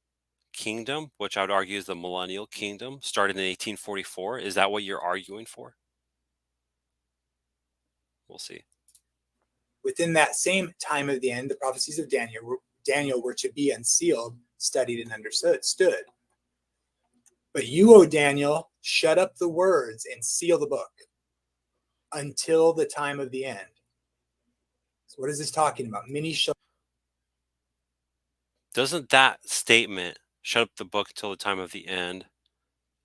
kingdom, which I would argue is the millennial kingdom, started in 1844? Is that what you're arguing for? We'll see. Within that same time of the end, the prophecies of Daniel were to be unsealed, studied, and understood. But you, O Daniel, shut up the words and seal the book until the time of the end. So what is this talking about? Many shall. Doesn't that statement, shut up the book until the time of the end,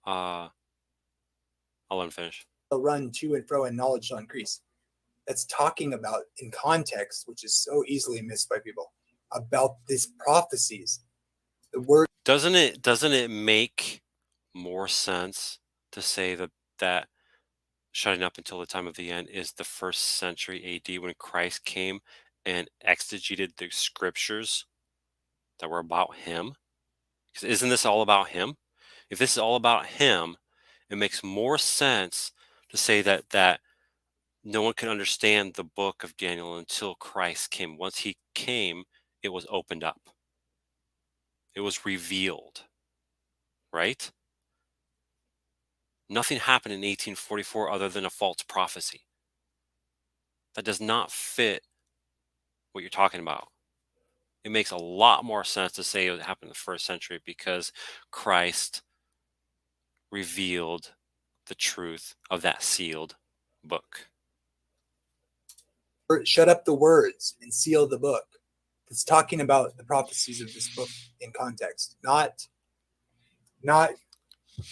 I'll let him finish. Run to and fro and knowledge shall increase. That's talking about, in context, which is so easily missed by people, about these prophecies. The word. Doesn't it make more sense to say that shutting up until the time of the end is the 1st century AD when Christ came and exegeted the scriptures that were about him? Because isn't this all about him? If this is all about him, it makes more sense to say that no one could understand the book of Daniel until Christ came. Once he came, it was opened up. It was revealed, right? Nothing happened in 1844 other than a false prophecy. That does not fit what you're talking about. It makes a lot more sense to say it happened in the 1st century because Christ revealed the truth of that sealed book. Shut up the words and seal the book. It's talking about the prophecies of this book in context, not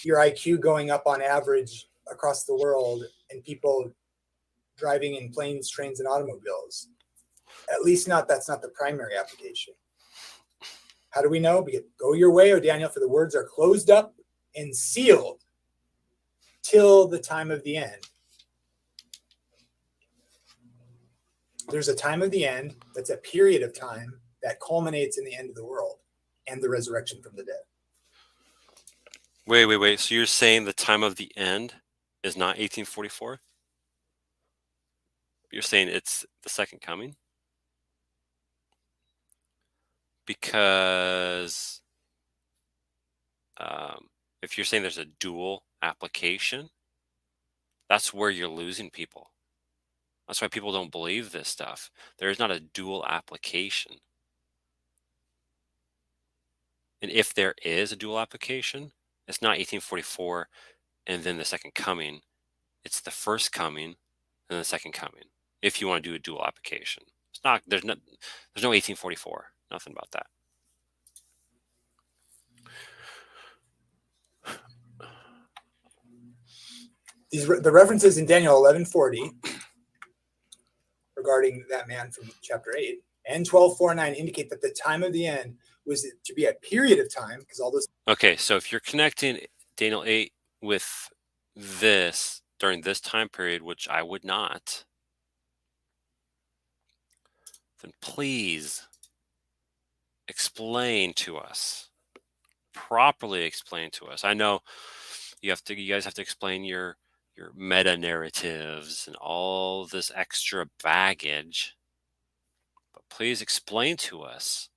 your IQ going up on average across the world and people driving in planes, trains, and automobiles. At least that's not the primary application. How do we know? Because go your way, O Daniel, for the words are closed up and sealed till the time of the end. There's a time of the end that's a period of time that culminates in the end of the world and the resurrection from the dead. Wait. So you're saying the time of the end is not 1844? You're saying it's the second coming? Because if you're saying there's a dual application, that's where you're losing people. That's why people don't believe this stuff. There is not a dual application. And if there is a dual application, it's not 1844 and then the second coming. It's the first coming and the second coming. If you want to do a dual application, it's not. There's no 1844. Nothing about that. The references in Daniel 11:40 regarding that man from chapter 8 and 12:4-9 indicate that the time of the end was to be a period of time because all those. Okay, so if you're connecting Daniel 8 with this during this time period, which I would not, then please explain to us, properly explain to us. I know you guys have to explain your meta narratives and all this extra baggage, but please explain to us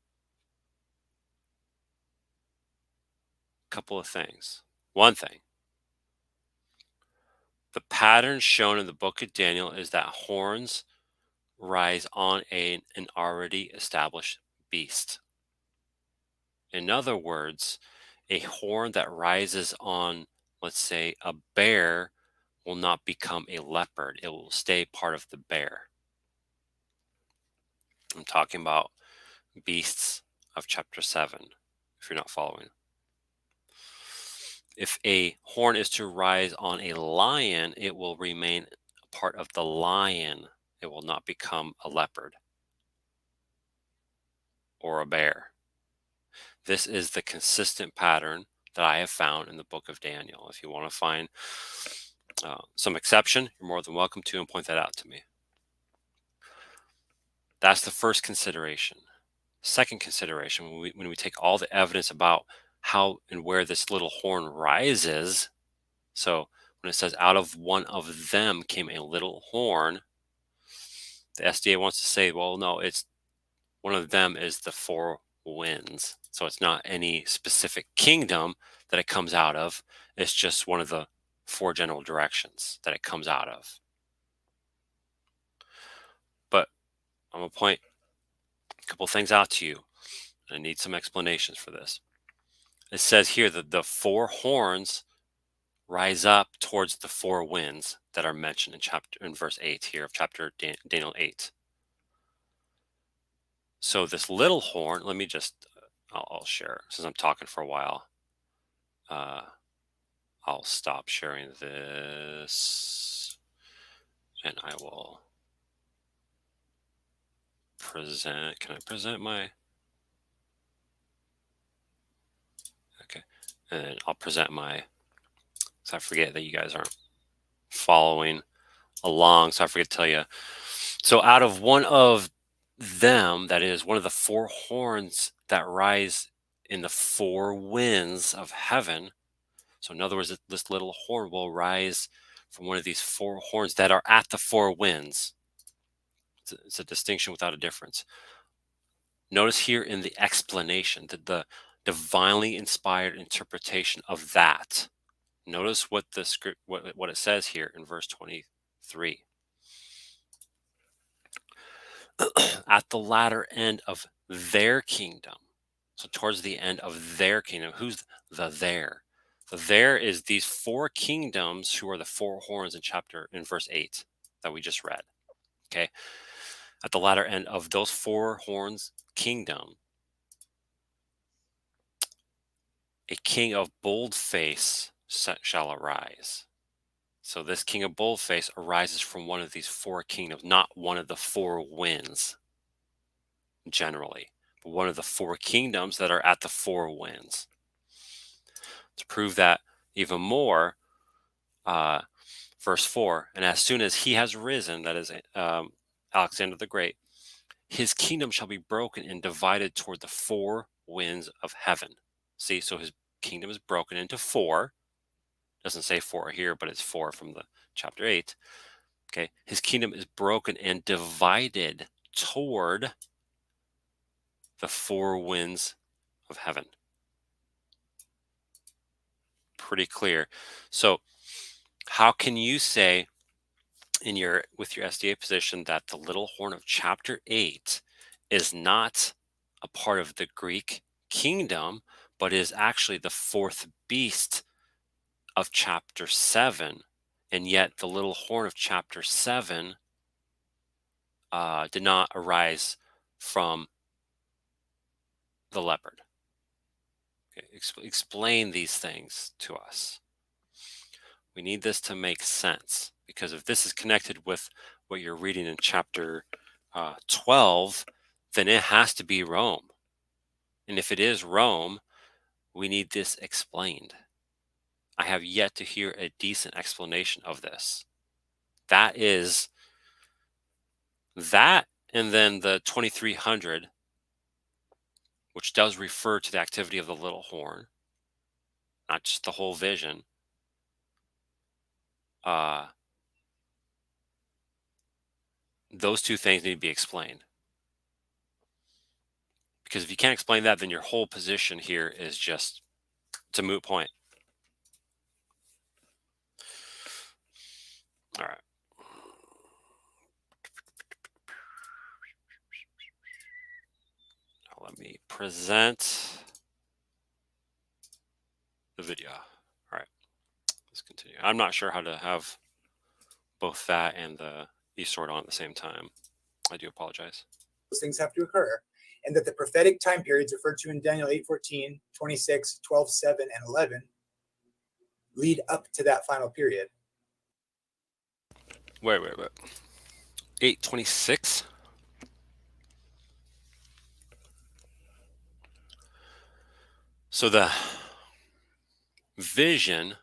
a couple of things. One thing, the pattern shown in the book of Daniel is that horns rise on an already established beast. In other words, a horn that rises on, let's say, a bear will not become a leopard. It will stay part of the bear. I'm talking about beasts of chapter 7, if you're not following. If a horn is to rise on a lion, it will remain part of the lion. It will not become a leopard or a bear. This is the consistent pattern that I have found in the book of Daniel. If you want to find some exception, you're more than welcome to and point that out to me. That's the first consideration. Second consideration, when we take all the evidence about how and where this little horn rises, so when it says out of one of them came a little horn, the SDA wants to say, well, no, it's one of them is the four winds. So it's not any specific kingdom that it comes out of. It's just one of the four general directions that it comes out of. But I'm going to point a couple things out to you. I need some explanations for this. it says here that the four horns rise up towards the four winds that are mentioned in verse 8 here of chapter Daniel 8. So this little horn, let me just, I'll share since I'm talking for a while. I'll stop sharing this and I will present. Can I present my? Okay. And I'll present my, so I forget that you guys aren't following along. So I forget to tell you. So out of one of them, that is one of the four horns that rise in the four winds of heaven. So in other words, this little horn will rise from one of these four horns that are at the four winds. It's a distinction without a difference. Notice here in the explanation that the divinely inspired interpretation of that. Notice what the script, what it says here in verse 23. At the latter end of their kingdom. So towards the end of their kingdom, who's the there? The there is these four kingdoms who are the four horns in verse 8 that we just read. Okay. At the latter end of those four horns kingdom, a king of bold face shall arise. So this king of bold face arises from one of these four kingdoms, not one of the four winds generally, but one of the four kingdoms that are at the four winds. To prove that even more, verse 4, and as soon as he has risen, that is Alexander the Great, his kingdom shall be broken and divided toward the four winds of heaven. See, so his kingdom is broken into four. Doesn't say four here, but it's four from the chapter 8. Okay, his kingdom is broken and divided toward the four winds of heaven. Pretty clear. So how can you say with your SDA position that the little horn of chapter 8 is not a part of the Greek kingdom, but is actually the fourth beast of chapter 7, and yet the little horn of chapter 7 did not arise from the leopard? Okay, explain these things to us. We need this to make sense, because if this is connected with what you're reading in chapter 12, then it has to be Rome. And if it is Rome, we need this explained. I have yet to hear a decent explanation of this. That is that, and then the 2300, which does refer to the activity of the little horn, not just the whole vision. Those two things need to be explained. Because if you can't explain that, then your whole position here is just, it's a moot point. All right. Now let me present the video. All right, let's continue. I'm not sure how to have both that and the eSword on at the same time. I do apologize. Those things have to occur, and that the prophetic time periods referred to in Daniel 8:14, 26, 12:7, and 11 lead up to that final period. Wait. 8:26. So the vision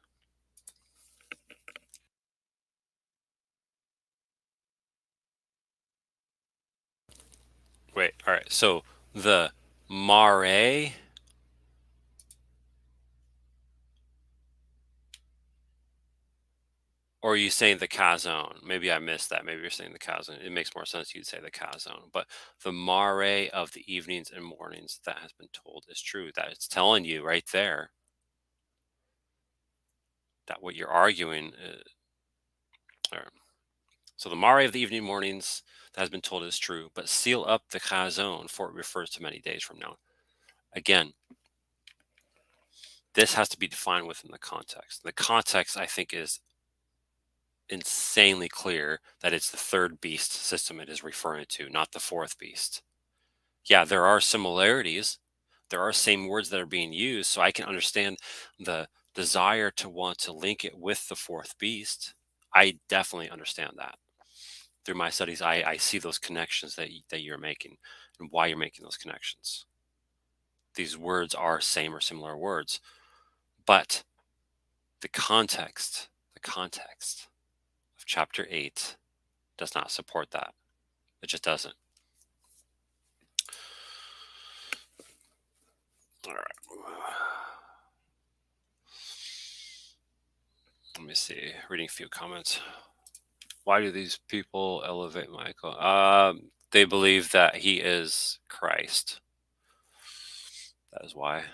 all right. So the mare, or are you saying the kazon? Maybe I missed that. Maybe you're saying the kazon. It makes more sense you'd say the kazon. But the mare of the evenings and mornings that has been told is true. That it's telling you right there that what you're arguing so the mare of the evening mornings that has been told is true, but seal up the chazon, for it refers to many days from now. Again, this has to be defined within the context. The context, I think, is insanely clear that it's the third beast system it is referring to, not the fourth beast. Yeah, there are similarities. There are same words that are being used, so I can understand the desire to want to link it with the fourth beast. I definitely understand that. Through my studies, I see those connections that you're making and why you're making those connections. These words are same or similar words, but the context of chapter 8 does not support that. It just doesn't. All right. Let me see. Reading a few comments. Why do these people elevate Michael? They believe that he is Christ. That is why.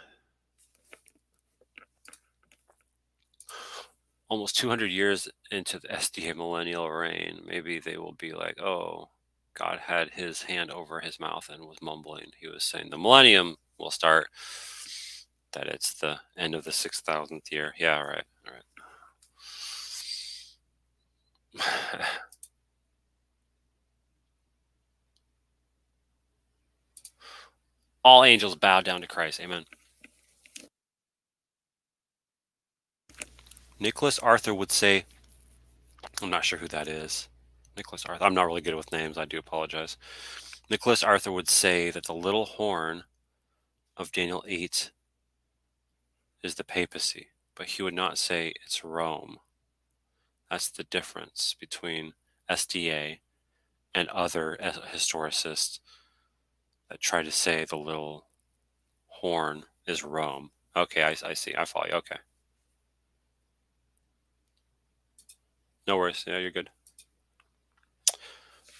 Almost 200 years into the SDA millennial reign, maybe they will be like, oh, God had his hand over his mouth and was mumbling. He was saying the millennium will start, that it's the end of the 6,000th year. Yeah, right. All right. All angels bow down to Christ. Amen. Nicholas Arthur would say, I'm not sure who that is. Nicholas Arthur. I'm not really good with names. I do apologize. Nicholas Arthur would say that the little horn of Daniel 8 is the papacy, but he would not say it's Rome. That's the difference between SDA and other historicists that try to say the little horn is Rome. Okay, I see. I follow you. Okay. No worries. Yeah, you're good.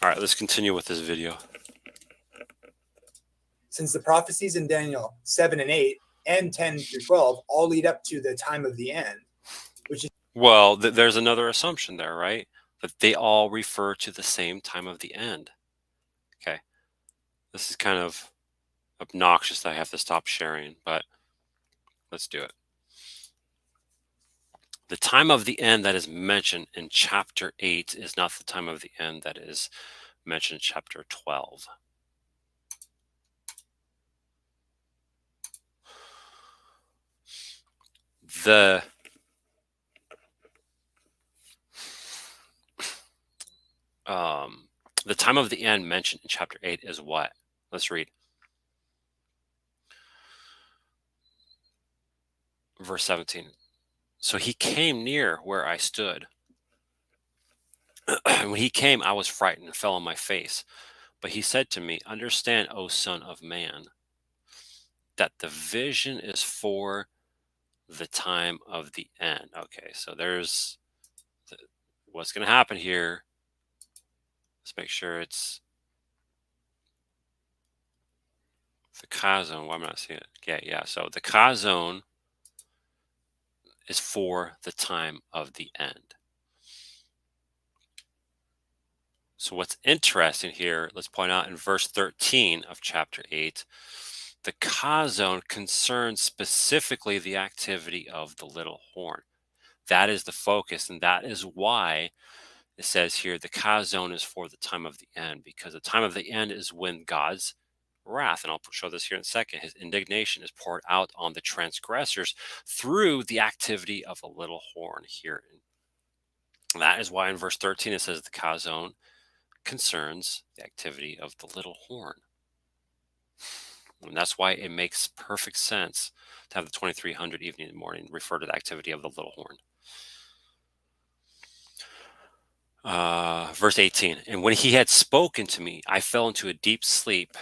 All right, let's continue with this video. Since the prophecies in Daniel 7 and 8 and 10 through 12 all lead up to the time of the end, which is Well, there's another assumption there, right? That they all refer to the same time of the end. Okay. This is kind of obnoxious that I have to stop sharing, but let's do it. The time of the end that is mentioned in chapter 8 is not the time of the end that is mentioned in chapter 12. The the time of the end mentioned in chapter 8 is what? Let's read. Verse 17. So he came near where I stood. And when he came, I was frightened and fell on my face. But he said to me, understand, O son of man, that the vision is for the time of the end. Okay, so there's what's going to happen here. Let's make sure it's the chazon. Why am I not seeing it? Yeah. So the chazon is for the time of the end. So what's interesting here, let's point out in verse 13 of chapter 8, the chazon concerns specifically the activity of the little horn. That is the focus, and that is why it says here the chazon is for the time of the end, because the time of the end is when God's wrath, and I'll show this here in a second, his indignation is poured out on the transgressors through the activity of a little horn here. And that is why in verse 13 it says the chazon concerns the activity of the little horn. And that's why it makes perfect sense to have the 2300 evening and morning refer to the activity of the little horn. Verse 18, and when he had spoken to me, I fell into a deep sleep.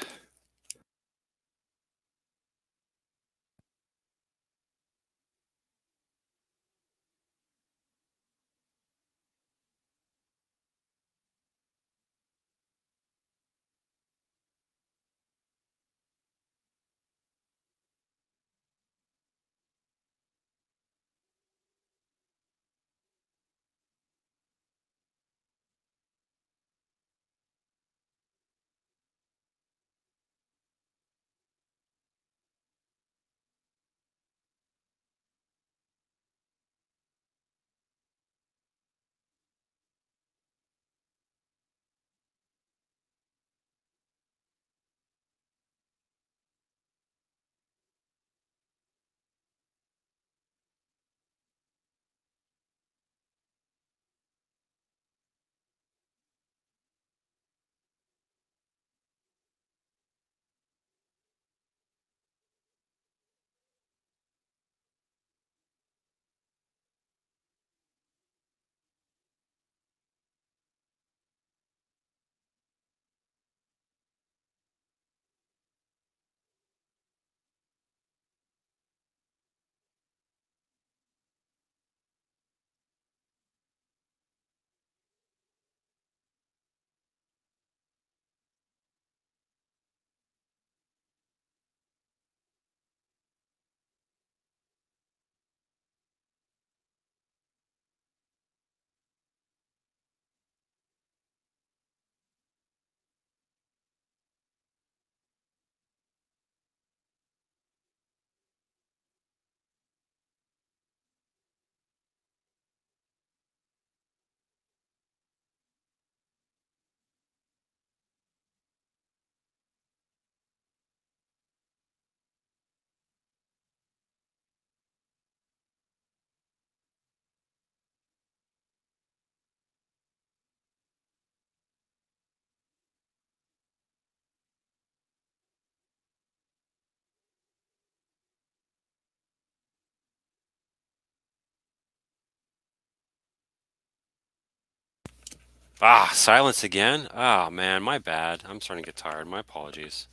Silence again? Ah, man, my bad. I'm starting to get tired. My apologies.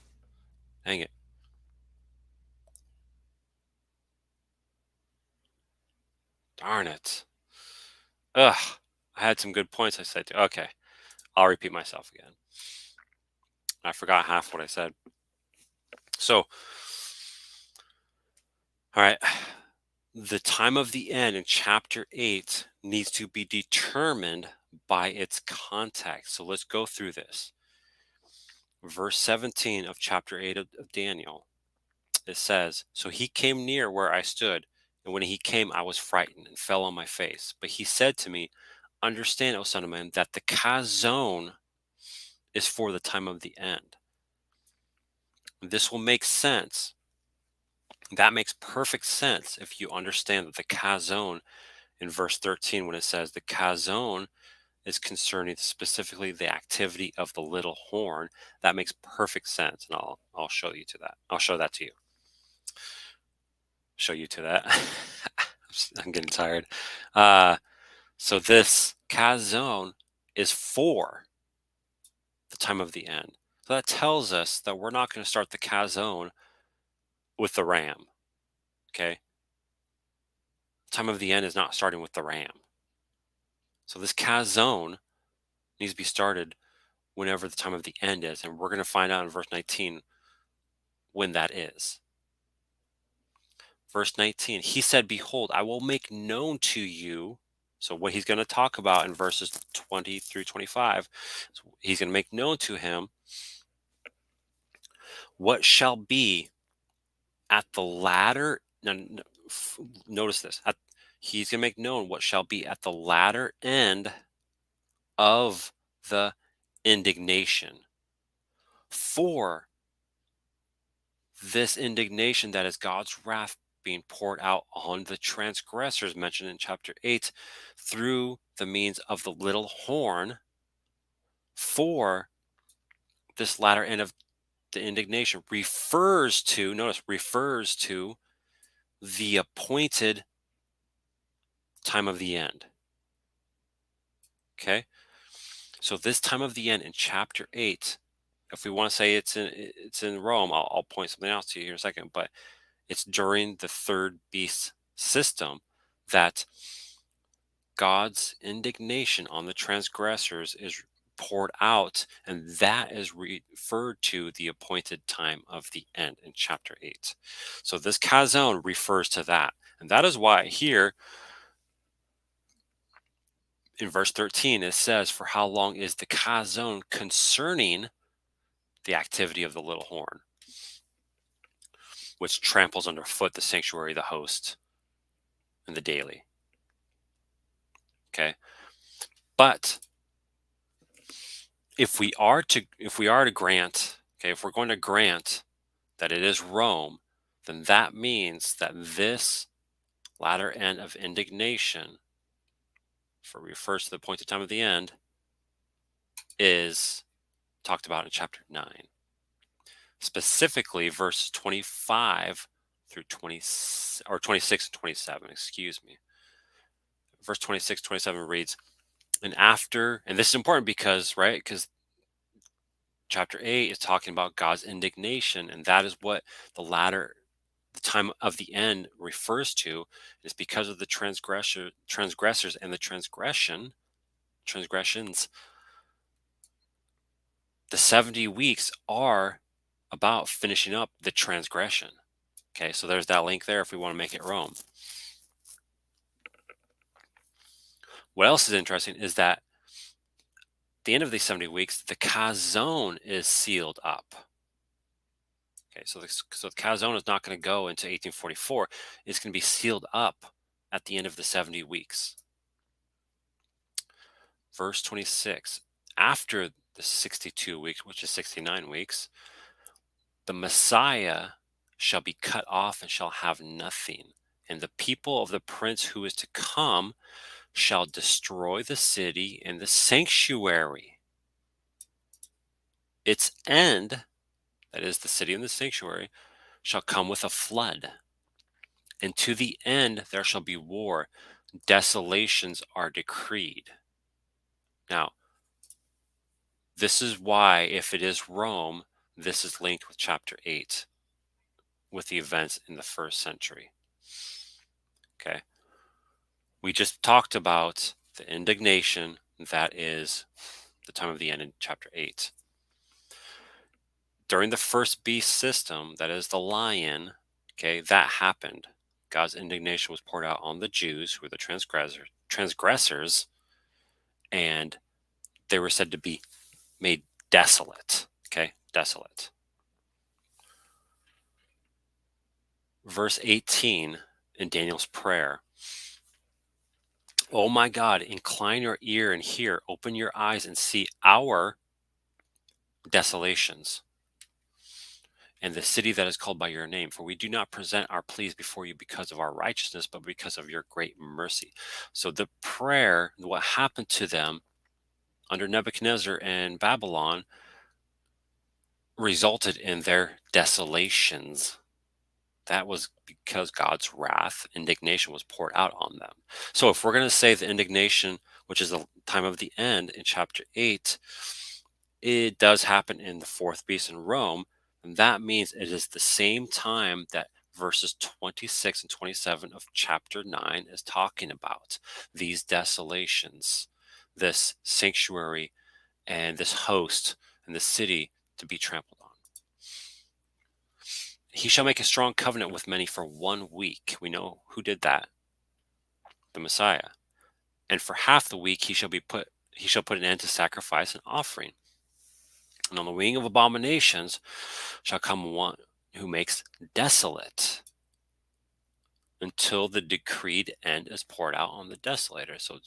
Dang it. Darn it. Ugh. I had some good points I said. Okay. I'll repeat myself again. I forgot half what I said. So, all right. The time of the end in chapter 8 needs to be determined by its context. So let's go through this. Verse 17 of chapter 8 of Daniel, it says, "So he came near where I stood, and when he came, I was frightened and fell on my face. But he said to me, Understand, O son of man, that the chazon is for the time of the end." This will make sense. That makes perfect sense if you understand that the chazon in verse 13, when it says the chazon is concerning specifically the activity of the little horn, that makes perfect sense. And I'll show you to that. I'll show that to you. Show you to that. I'm getting tired. So this chazon is for the time of the end. So that tells us that we're not going to start the chazon with the ram. Okay. Time of the end is not starting with the ram. So this chazon needs to be started whenever the time of the end is. And we're going to find out in verse 19 when that is. Verse 19, he said, Behold, I will make known to you. So what he's going to talk about in verses 20 through 25, he's going to make known to him what shall be at the latter. Now, notice this. He's going to make known what shall be at the latter end of the indignation. For this indignation that is God's wrath being poured out on the transgressors mentioned in chapter 8 through the means of the little horn, for this latter end of the indignation refers to, notice, refers to the appointed time of the end. Okay? So this time of the end in chapter 8, if we want to say it's in Rome, I'll point something else to you here in a second, but it's during the third beast system that God's indignation on the transgressors is poured out, and that is referred to the appointed time of the end in chapter 8. So this chazon refers to that. And that is why here in verse 13 it says, For how long is the chazon concerning the activity of the little horn, which tramples underfoot the sanctuary, the host, and the daily. Okay. But if we are to grant, okay, if we're going to grant that it is Rome, then that means that this latter end of indignation, for refers to the appointed time of the end, is talked about in chapter 9. Specifically, verses 25 through 20, or 26 and 27, excuse me. Verse 26, 27 reads, and this is important because, right, because chapter 8 is talking about God's indignation, and that is what the time of the end refers to. Is because of the transgressors and the transgressions. The 70 weeks are about finishing up the transgression. Okay, so there's that link there if we want to make it Rome. What else is interesting is that at the end of these 70 weeks, the chazon is sealed up. Okay, so the chazon is not going to go into 1844. It's going to be sealed up at the end of the 70 weeks. Verse 26, after the 62 weeks, which is 69 weeks, the Messiah shall be cut off and shall have nothing. And the people of the prince who is to come shall destroy the city and the sanctuary. Its end, that is the city and the sanctuary, shall come with a flood. And to the end there shall be war. Desolations are decreed. Now, This is why, if it is Rome, this is linked with chapter 8, with the events in the 1st century. Okay. We just talked about the indignation, that is the time of the end in chapter 8. During the first beast system, that is the lion, okay, that happened. God's indignation was poured out on the Jews, who were the transgressors, and they were said to be made desolate. Okay, desolate. Verse 18 in Daniel's prayer. Oh my God, incline your ear and hear, open your eyes and see our desolations and the city that is called by your name. For we do not present our pleas before you because of our righteousness, but because of your great mercy. So the prayer, what happened to them under Nebuchadnezzar and Babylon, resulted in their desolations. That was because God's wrath, indignation was poured out on them. So if we're going to say the indignation, which is the time of the end in chapter 8, it does happen in the 4th beast in Rome, and that means it is the same time that verses 26 and 27 of chapter 9 is talking about. These desolations, this sanctuary and this host and the city to be trampled on. He shall make a strong covenant with many for 1 week. We know who did that, the Messiah. And for half the week he shall put an end to sacrifice and offering. And on the wing of abominations shall come one who makes desolate, until the decreed end is poured out on the desolator. So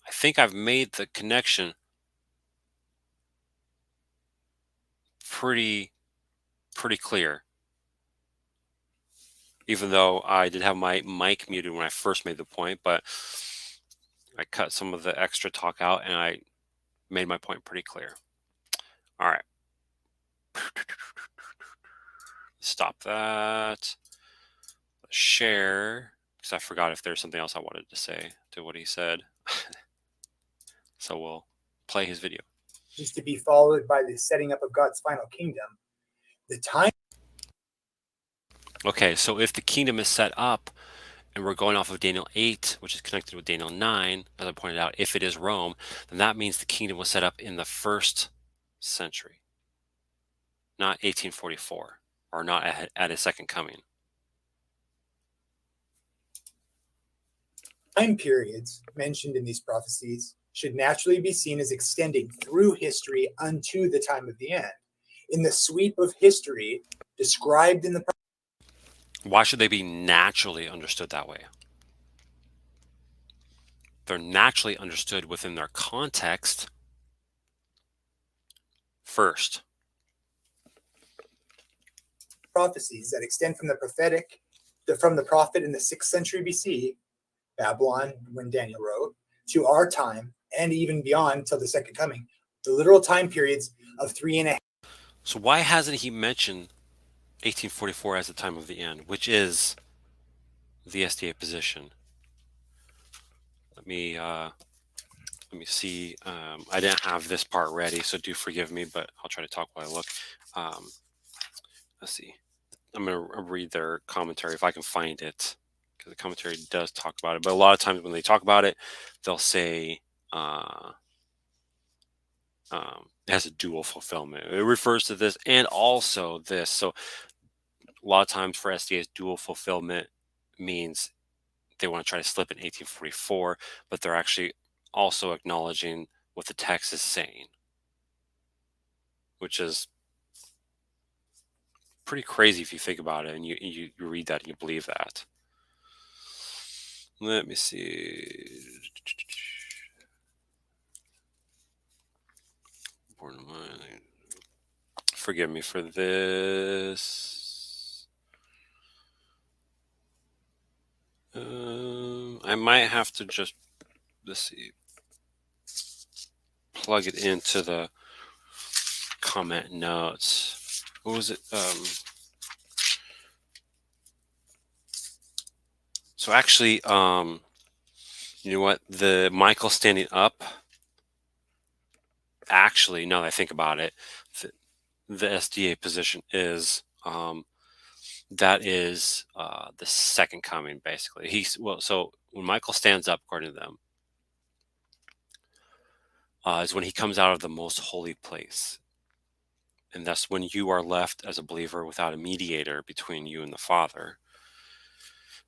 I think I've made the connection pretty clear, even though I did have my mic muted when I first made the point, but I cut some of the extra talk out and I made my point pretty clear. All right. Stop that. Share, because I forgot if there's something else I wanted to say to what he said. So we'll play his video. Is to be followed by the setting up of God's final kingdom. The time. Okay, so if the kingdom is set up, and we're going off of Daniel 8, which is connected with Daniel 9, as I pointed out, if it is Rome, then that means the kingdom was set up in the 1st century, not 1844, or not at his second coming. Time periods mentioned in these prophecies should naturally be seen as extending through history unto the time of the end. In the sweep of history described in the. Why should they be naturally understood that way? They're naturally understood within their context first. Prophecies that extend from the prophet in the 6th century BC, Babylon, when Daniel wrote, to our time, and even beyond till the second coming. The literal time periods of 3.5. So why hasn't he mentioned 1844 as the time of the end, which is the SDA position? Let me see. I didn't have this part ready, so do forgive me, but I'll try to talk while I look. Let's see. I'm going to read their commentary if I can find it, because the commentary does talk about it. But a lot of times when they talk about it, they'll say it has a dual fulfillment. It refers to this and also this. So a lot of times for SDA's dual fulfillment means they want to try to slip in 1844, but they're actually also acknowledging what the text is saying, which is pretty crazy if you think about it and you read that and you believe that. Let me see. Forgive me for this. I might have to just, let's see, plug it into the comment notes. What was it? So actually, you know what? The Michael standing up, actually, now that I think about it, the SDA position is that is the second coming, basically. So when Michael stands up, according to them, is when he comes out of the most holy place. And that's when you are left as a believer without a mediator between you and the Father.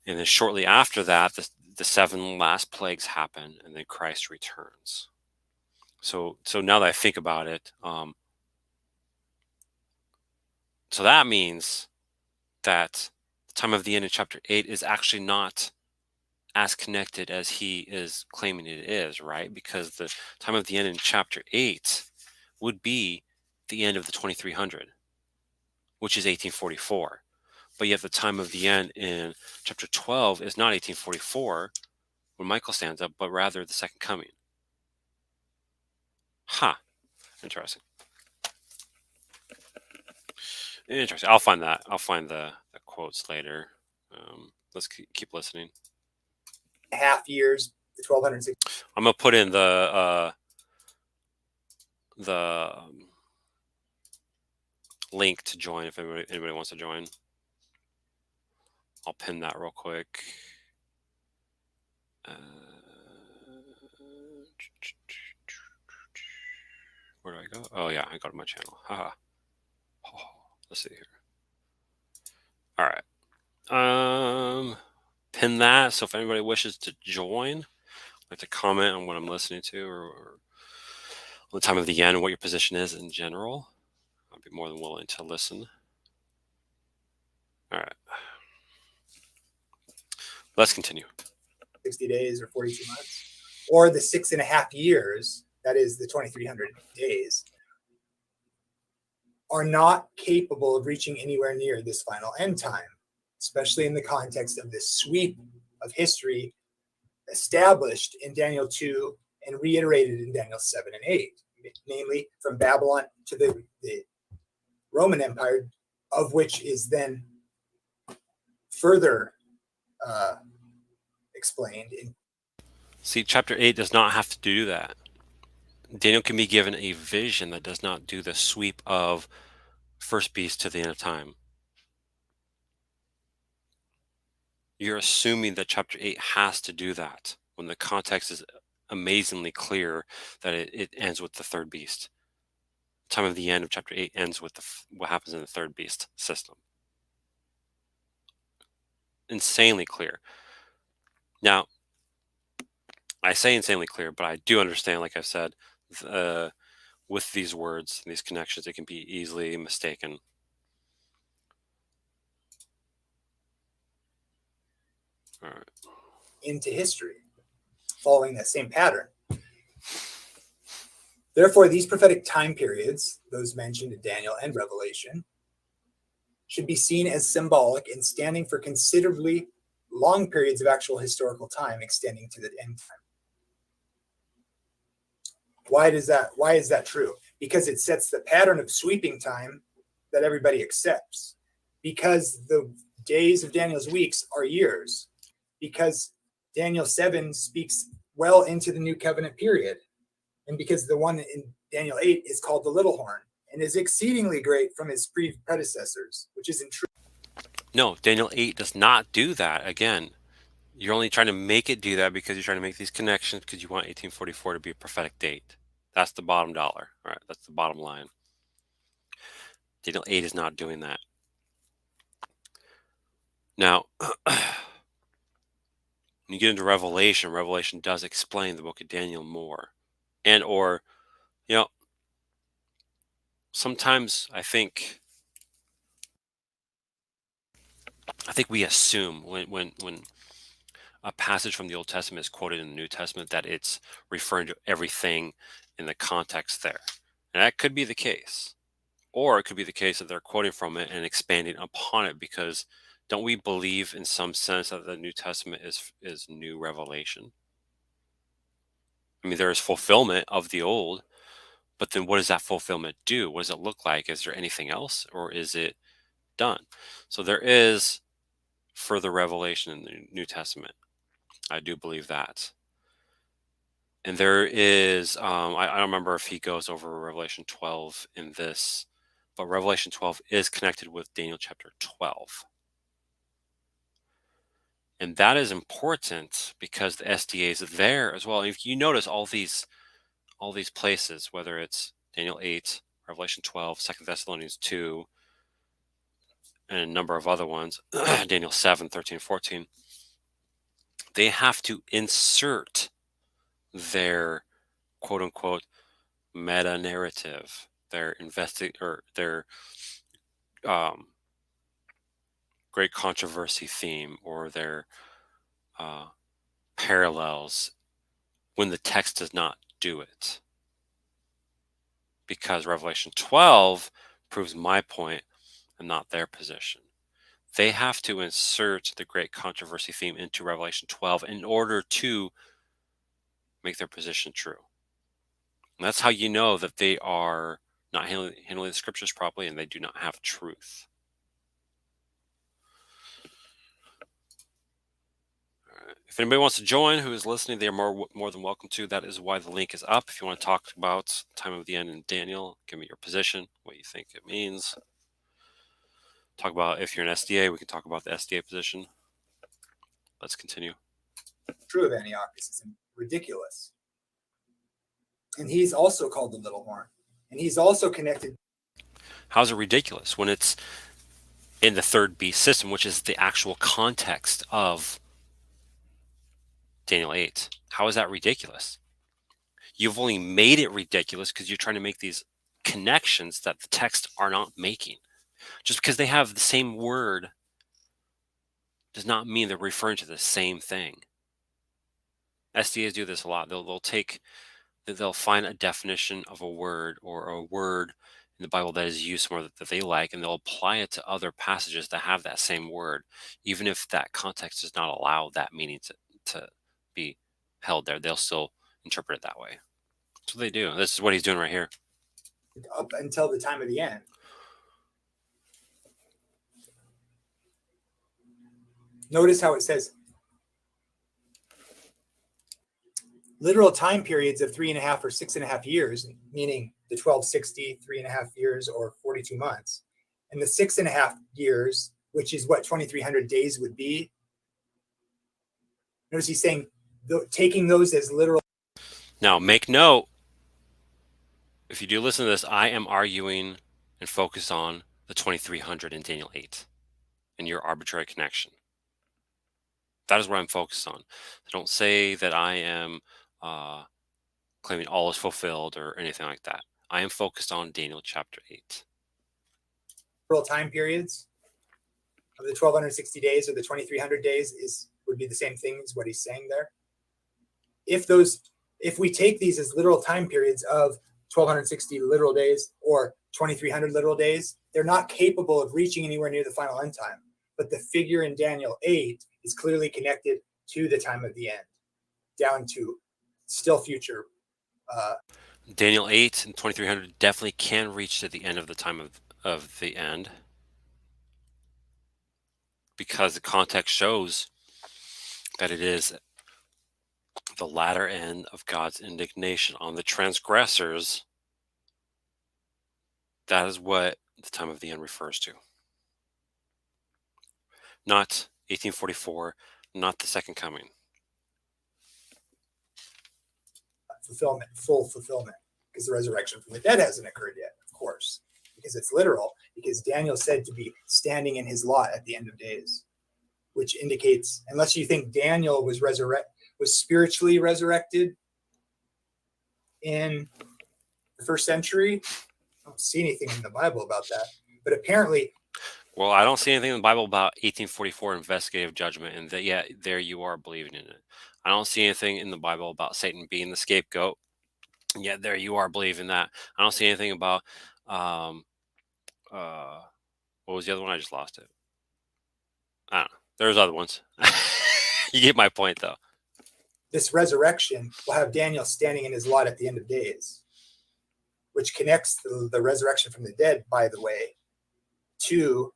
And then shortly after that, the 7 last plagues happen, and then Christ returns. So now that I think about it, so that means that the time of the end in chapter 8 is actually not as connected as he is claiming it is, right? Because the time of the end in chapter 8 would be the end of the 2300, which is 1844. But yet the time of the end in chapter 12 is not 1844 when Michael stands up, but rather the second coming. Interesting. Interesting. I'll find that. I'll find the quotes later. Let's keep listening. Half years, the 1260. I'm gonna put in the link to join if anybody wants to join. I'll pin that real quick. Where do I go? Oh yeah, I go to my channel. Haha. Let's see here. All right. Pin that. So if anybody wishes to join, like to comment on what I'm listening to, or the time of the end and what your position is in general, I'd be more than willing to listen. All right. Let's continue. 60 days or 42 months, or the 6.5 years, that is the 2300 days, are not capable of reaching anywhere near this final end time, especially in the context of this sweep of history established in Daniel 2 and reiterated in Daniel 7 and 8, namely from Babylon to the Roman Empire, of which is then further explained in. See, chapter 8 does not have to do that. Daniel can be given a vision that does not do the sweep of first beast to the end of time. You're assuming that chapter 8 has to do that when the context is amazingly clear that it ends with the third beast. The time of the end of chapter 8 ends with what happens in the third beast system. Insanely clear. Now, I say insanely clear, but I do understand, like I said, with these words, these connections, it can be easily mistaken. All right. Into history, following that same pattern. Therefore, these prophetic time periods, those mentioned in Daniel and Revelation, should be seen as symbolic and standing for considerably long periods of actual historical time extending to the end time. Why is that true? Because it sets the pattern of sweeping time that everybody accepts. Because the days of Daniel's weeks are years. Because Daniel 7 speaks well into the new covenant period. And because the one in Daniel 8 is called the little horn and is exceedingly great from his predecessors, which is in truth. No, Daniel 8 does not do that. Again, you're only trying to make it do that because you're trying to make these connections because you want 1844 to be a prophetic date. That's the bottom dollar. All right, that's the bottom line. Daniel 8 is not doing that. Now, when you get into Revelation, Revelation does explain the book of Daniel more. And or, sometimes I think we assume when a passage from the Old Testament is quoted in the New Testament that it's referring to everything in the context there. And that could be the case. Or it could be the case that they're quoting from it and expanding upon it, because don't we believe in some sense that the New Testament is new revelation? I mean, there is fulfillment of the old, but then what does that fulfillment do? What does it look like? Is there anything else, or is it done? So there is further revelation in the New Testament. I do believe that. And there is, I don't remember if he goes over Revelation 12 in this, but Revelation 12 is connected with Daniel chapter 12. And that is important because the SDA is there as well. And if you notice all these places, whether it's Daniel 8, Revelation 12, 2 Thessalonians 2, and a number of other ones, Daniel 7, 13, 14, they have to insert their quote unquote meta narrative, their um, great controversy theme, or their parallels when the text does not do it. Because Revelation 12 proves my point and not their position. They have to insert the great controversy theme into Revelation 12 in order to make their position true. And that's how you know that they are not handling the scriptures properly and they do not have truth. If anybody wants to join who is listening, they are more than welcome to. That is why the link is up. If you want to talk about time of the end in Daniel, give me your position, what you think it means. Talk about if you're an SDA, we can talk about the SDA position. Let's continue. True of Antiochus is ridiculous. And he's also called the little horn. And he's also connected. How's it ridiculous when it's in the third beast system, which is the actual context of Daniel 8? How is that ridiculous? You've only made it ridiculous because you're trying to make these connections that the texts are not making. Just because they have the same word does not mean they're referring to the same thing. SDAs do this a lot. They'll find a definition of a word or a word in the Bible that is used more that they like, and they'll apply it to other passages that have that same word, even if that context does not allow that meaning to be held there. They'll still interpret it that way. That's what they do. This is what he's doing right here. Up until the time of the end. Notice how it says literal time periods of 3.5 or 6.5 years, meaning the 1260, 3.5 years, or 42 months. And the 6.5 years, which is what 2,300 days would be. Notice he's saying, taking those as literal. Now, make note, if you do listen to this, I am arguing and focused on the 2,300 in Daniel 8 and your arbitrary connection. That is what I'm focused on. So don't say that I am claiming all is fulfilled or anything like that. I am focused on Daniel chapter 8. Time periods of the 1,260 days or the 2,300 days would be the same thing as what he's saying there. If we take these as literal time periods of 1,260 literal days or 2,300 literal days, they're not capable of reaching anywhere near the final end time. But the figure in Daniel 8 is clearly connected to the time of the end, down to still future. Daniel 8 and 2,300 definitely can reach to the end of the time of the end, because the context shows that it is the latter end of God's indignation on the transgressors. That is what the time of the end refers to. Not 1844, not the second coming. Full fulfillment, because the resurrection from the dead hasn't occurred yet, of course, because it's literal, because Daniel said to be standing in his lot at the end of days, which indicates, unless you think Daniel was spiritually resurrected in the first century, I don't see anything in the Bible about that. But apparently, well, I don't see anything in the Bible about 1844 investigative judgment, and that yet there you are believing in it. I don't see anything in the Bible about Satan being the scapegoat, and yet there you are believing that. I don't see anything about what was the other one? I just lost it. I don't know. There's other ones. You get my point, though. This resurrection will have Daniel standing in his lot at the end of days, which connects the resurrection from the dead, by the way, to...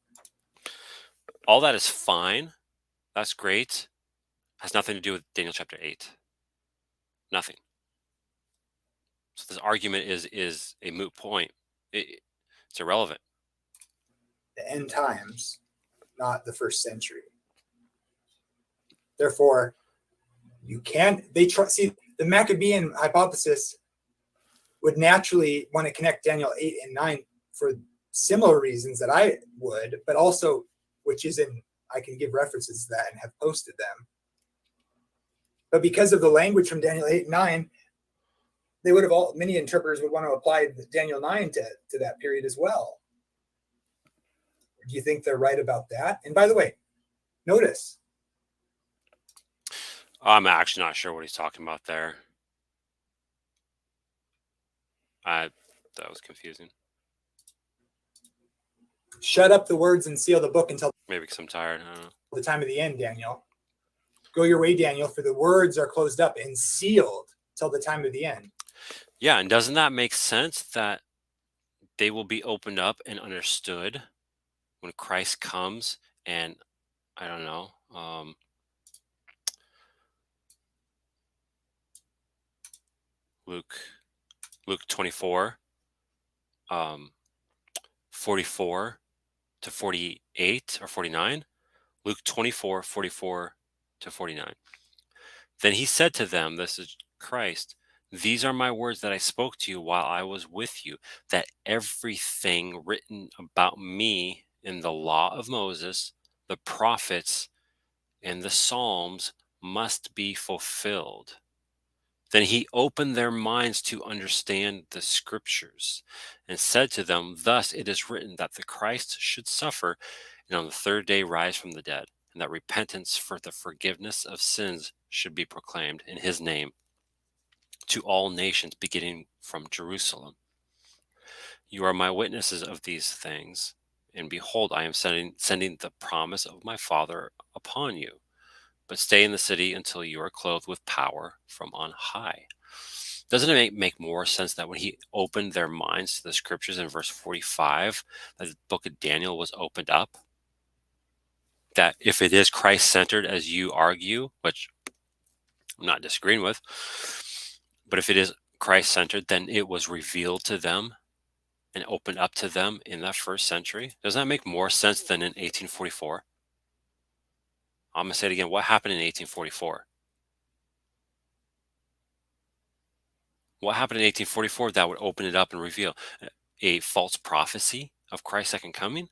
All that is fine. That's great. Has nothing to do with Daniel chapter 8. Nothing. So this argument is a moot point. It's irrelevant. The end times, not the first century. Therefore, you can't. See the Maccabean hypothesis would naturally want to connect Daniel 8 and 9 for similar reasons that I would, but also, which is in, I can give references to that and have posted them. But because of the language from Daniel 8 and 9, they would have many interpreters would want to apply Daniel 9 to that period as well. Do you think they're right about that? And by the way, notice. I'm actually not sure what he's talking about there. That was confusing. Shut up the words and seal the book until maybe because I'm tired. I don't know. The time of the end, Daniel. Go your way, Daniel, for the words are closed up and sealed till the time of the end. Yeah, and doesn't that make sense that they will be opened up and understood when Christ comes? And I don't know. Luke 24, 44 to 48 or 49. Luke 24, 44 to 49. Then he said to them, this is Christ, these are my words that I spoke to you while I was with you, that everything written about me in the law of Moses, the prophets, and the Psalms must be fulfilled. Then he opened their minds to understand the scriptures and said to them, thus it is written that the Christ should suffer and on the third day rise from the dead, and that repentance for the forgiveness of sins should be proclaimed in his name to all nations, beginning from Jerusalem. You are my witnesses of these things, and behold, I am sending the promise of my Father upon you. But stay in the city until you are clothed with power from on high. Doesn't it make more sense that when he opened their minds to the scriptures in verse 45, that the book of Daniel was opened up? That if it is Christ-centered, as you argue, which I'm not disagreeing with, but if it is Christ-centered, then it was revealed to them and opened up to them in that first century. Does that make more sense than in 1844? I'm going to say it again. What happened in 1844? What happened in 1844 that would open it up and reveal a false prophecy of Christ's second coming?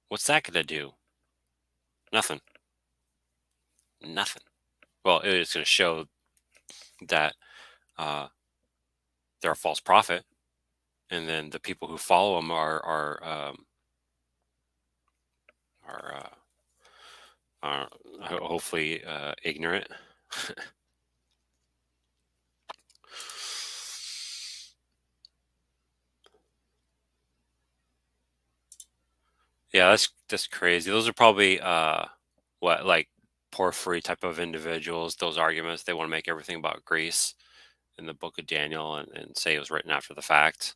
What's that going to do? Nothing. Nothing. Well, it's going to show that they're a false prophet, and then the people who follow him are hopefully ignorant. Yeah, that's crazy. Those are probably like Porphyry type of individuals. Those arguments, they want to make everything about Greece in the book of Daniel and say it was written after the fact.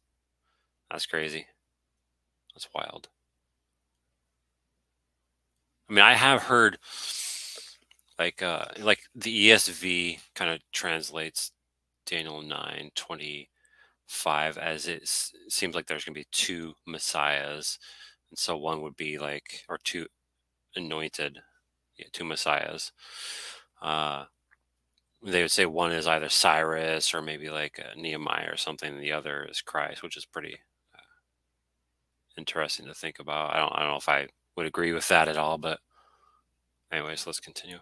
That's crazy. That's wild. I mean, I have heard like the ESV kind of translates Daniel 9:25 as it seems like there's going to be two messiahs, and so one would be like, or two anointed, two messiahs. They would say one is either Cyrus or maybe like Nehemiah or something, and the other is Christ, which is pretty interesting to think about. I don't know if I would agree with that at all, but anyways, let's continue.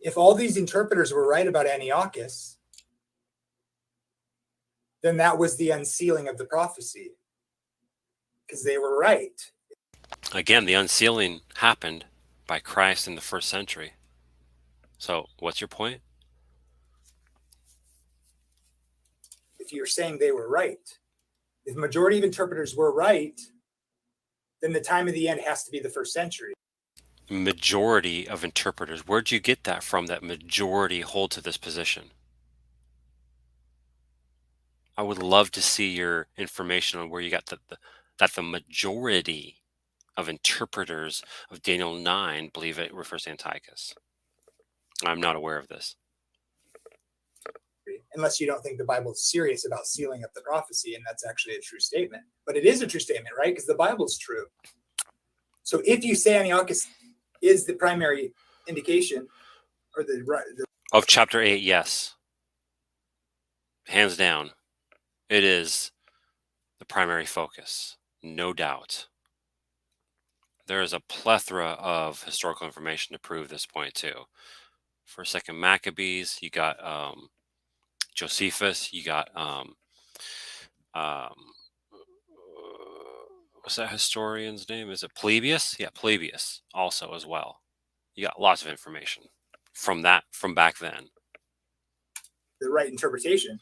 If all these interpreters were right about Antiochus, then that was the unsealing of the prophecy, because they were right. Again, the unsealing happened by Christ in the first century. So what's your point? If you're saying they were right, if the majority of interpreters were right, then the time of the end has to be the first century. Majority of interpreters. Where'd you get that from, that majority hold to this position? I would love to see your information on where you got that the majority of interpreters of Daniel 9 believe it refers to Antiochus. I'm not aware of this. Unless you don't think the Bible is serious about sealing up the prophecy, and that's actually a true statement. But it is a true statement, right? Because the Bible is true. So if you say Antiochus is the primary indication, or the Of chapter 8, yes. Hands down. It is the primary focus, no doubt. There is a plethora of historical information to prove this point too. For Second Maccabees, you got Josephus, you got what's that historian's name? Is it Polybius? Yeah, Polybius also as well. You got lots of information from back then. the right interpretation,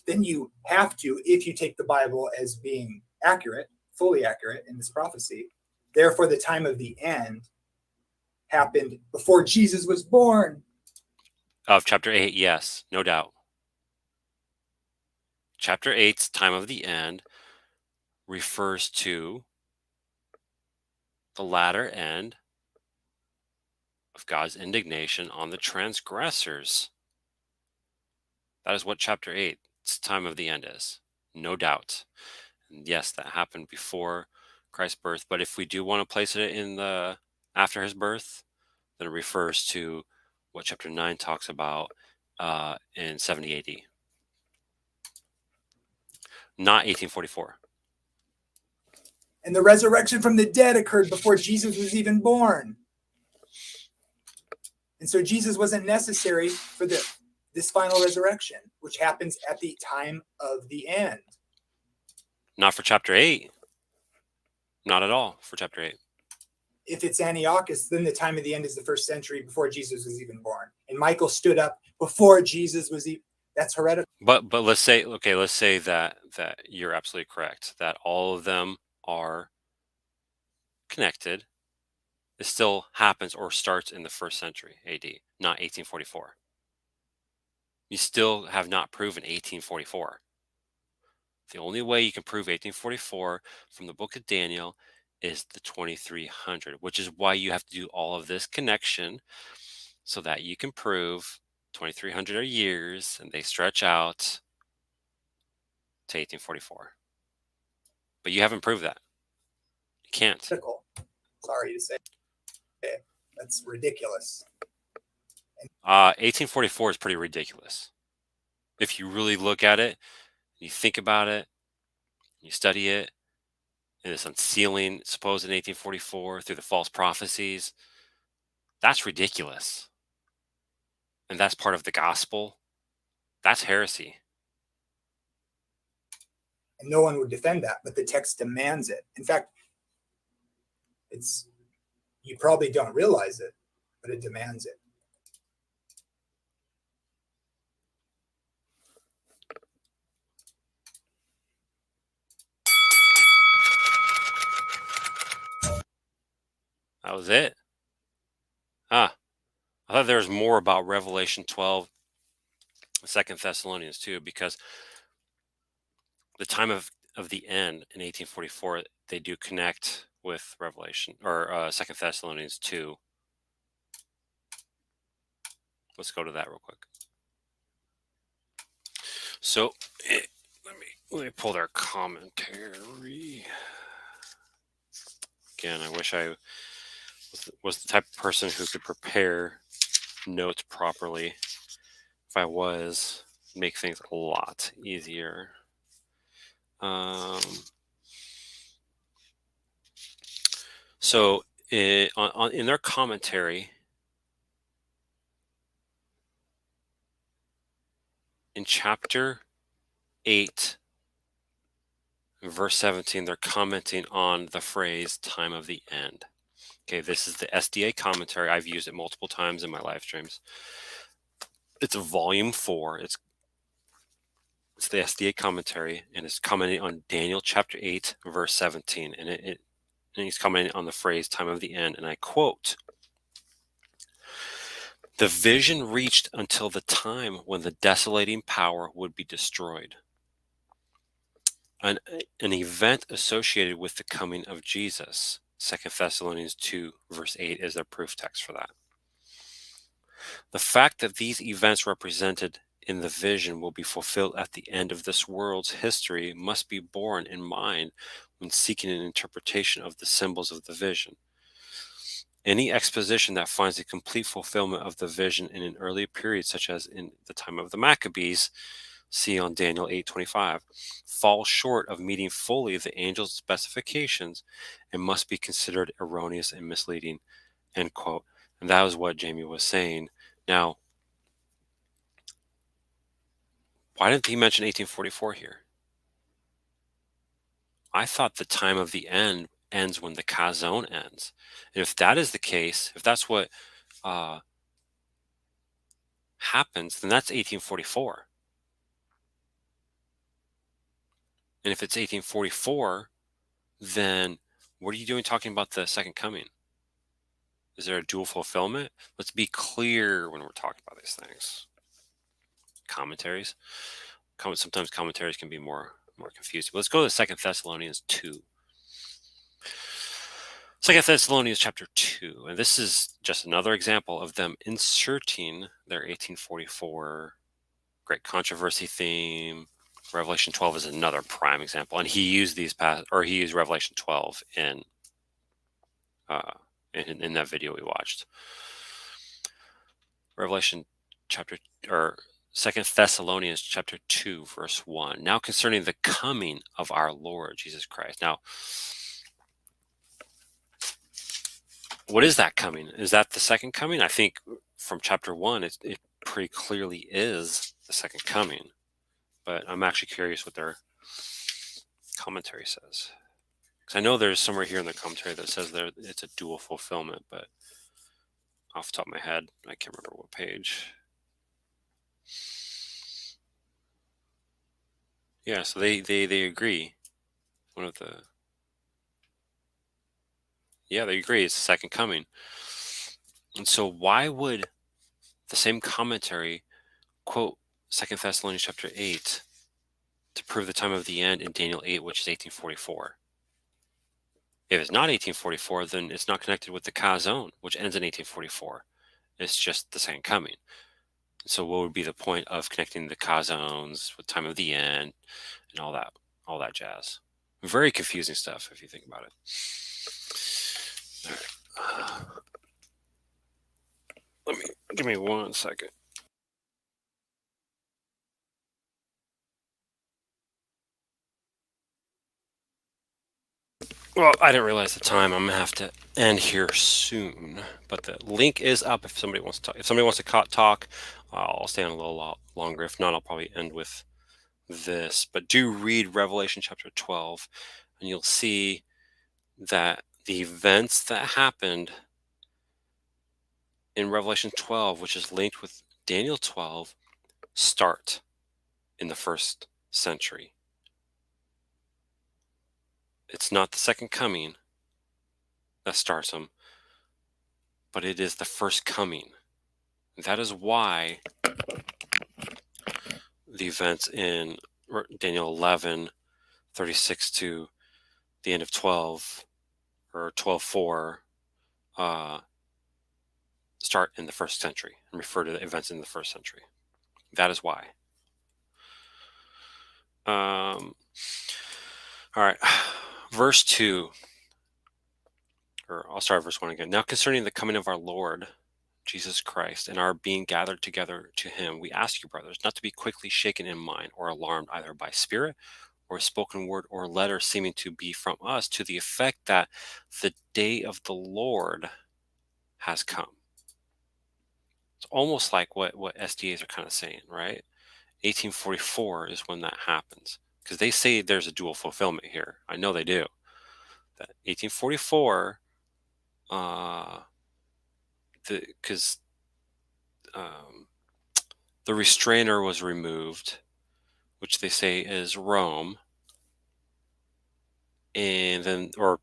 then you have to, if you take the Bible as being accurate, fully accurate in this prophecy, therefore the time of the end happened before Jesus was born. Of chapter 8, yes, no doubt. Chapter 8's time of the end refers to the latter end of God's indignation on the transgressors. That is what chapter 8's time of the end is, no doubt. And yes, that happened before Christ's birth, but if we do want to place it in the after his birth, then it refers to what chapter 9 talks about in 70 AD. Not 1844. And the resurrection from the dead occurred before Jesus was even born. And so Jesus wasn't necessary for this final resurrection, which happens at the time of the end. Not for chapter 8. Not at all for chapter 8. If it's Antiochus, then the time of the end is the first century before Jesus was even born. And Michael stood up before Jesus was even. That's heretical. But let's say that you're absolutely correct, that all of them are connected. It still happens or starts in the first century AD, not 1844. You still have not proven 1844. The only way you can prove 1844 from the book of Daniel is the 2300, which is why you have to do all of this connection so that you can prove 2300 are years and they stretch out to 1844. But you haven't proved that. You can't. Sorry to say. That's ridiculous. 1844 is pretty ridiculous. If you really look at it, you think about it, you study it, and this unsealing supposed in 1844 through the false prophecies, that's ridiculous. And that's part of the gospel. That's heresy. And no one would defend that, but the text demands it. In fact, you probably don't realize it, but it demands it. That was it. I thought there was more about Revelation 12, 2 Thessalonians too, because the time of the end in 1844, they do connect with Revelation or 2 Thessalonians 2. Let's go to that real quick. So let me pull their commentary. Again, I wish I was the type of person who could prepare notes properly. If I was, make things a lot easier. So in their commentary, in chapter 8, verse 17, they're commenting on the phrase time of the end. Okay, this is the SDA commentary. I've used it multiple times in my live streams. It's a volume 4. It's the SDA commentary, and it's commenting on Daniel chapter 8, verse 17. And he's commenting on the phrase time of the end. And I quote, "The vision reached until the time when the desolating power would be destroyed. An event associated with the coming of Jesus." 2 Thessalonians 2, verse 8 is their proof text for that. The fact that these events represented in the vision will be fulfilled at the end of this world's history must be borne in mind when seeking an interpretation of the symbols of the vision. Any exposition that finds a complete fulfillment of the vision in an early period, such as in the time of the Maccabees, see on Daniel 8:25, falls short of meeting fully the angel's specifications and must be considered erroneous and misleading, end quote. And that was what Jamie was saying. Now, why didn't he mention 1844 here? I thought the time of the end ends when the Chazon ends. And if that is the case, if that's what happens, then that's 1844. And if it's 1844, then what are you doing talking about the second coming? Is there a dual fulfillment? Let's be clear when we're talking about these things. Commentaries. Sometimes commentaries can be more confusing. But let's go to 2 Thessalonians 2. 2 Thessalonians chapter 2. And this is just another example of them inserting their 1844 great controversy theme. Revelation 12 is another prime example. And he used he used Revelation 12 in that video we watched. Revelation chapter, or 2 Thessalonians chapter 2, verse 1. Now concerning the coming of our Lord Jesus Christ. Now, what is that coming? Is that the second coming? I think from chapter 1, it pretty clearly is the second coming. But I'm actually curious what their commentary says. Because I know there's somewhere here in the commentary that says it's a dual fulfillment, but off the top of my head, I can't remember what page. Yeah, so they agree. They agree it's the second coming. And so why would the same commentary quote 2 Thessalonians chapter 8 to prove the time of the end in Daniel 8, which is 1844? If it's not 1844, then it's not connected with the Chazon, which ends in 1844. It's just the second coming. So what would be the point of connecting the Chazons with time of the end and all that jazz? Very confusing stuff if you think about it. All right. Give me 1 second. Well, I didn't realize the time. I'm gonna have to end here soon, but the link is up if somebody wants to talk. If somebody wants to talk, I'll stay on a little longer. If not, I'll probably end with this. But do read Revelation chapter 12, and you'll see that the events that happened in Revelation 12, which is linked with Daniel 12, start in the first century. It's not the second coming that starts them, but it is the first coming. That is why the events in Daniel 11, 36 to the end of 12, or 12:4, start in the first century and refer to the events in the first century. That is why. All right. Verse 2, or I'll start verse 1 again. Now concerning the coming of our Lord Jesus Christ and our being gathered together to him, we ask you, brothers, not to be quickly shaken in mind or alarmed either by spirit or spoken word or letter seeming to be from us, to the effect that the day of the Lord has come. It's almost like what SDAs are kind of saying, right? 1844 is when that happens, because they say there's a dual fulfillment here. I know they do. That 1844, because the restrainer was removed, which they say is Rome, and then, or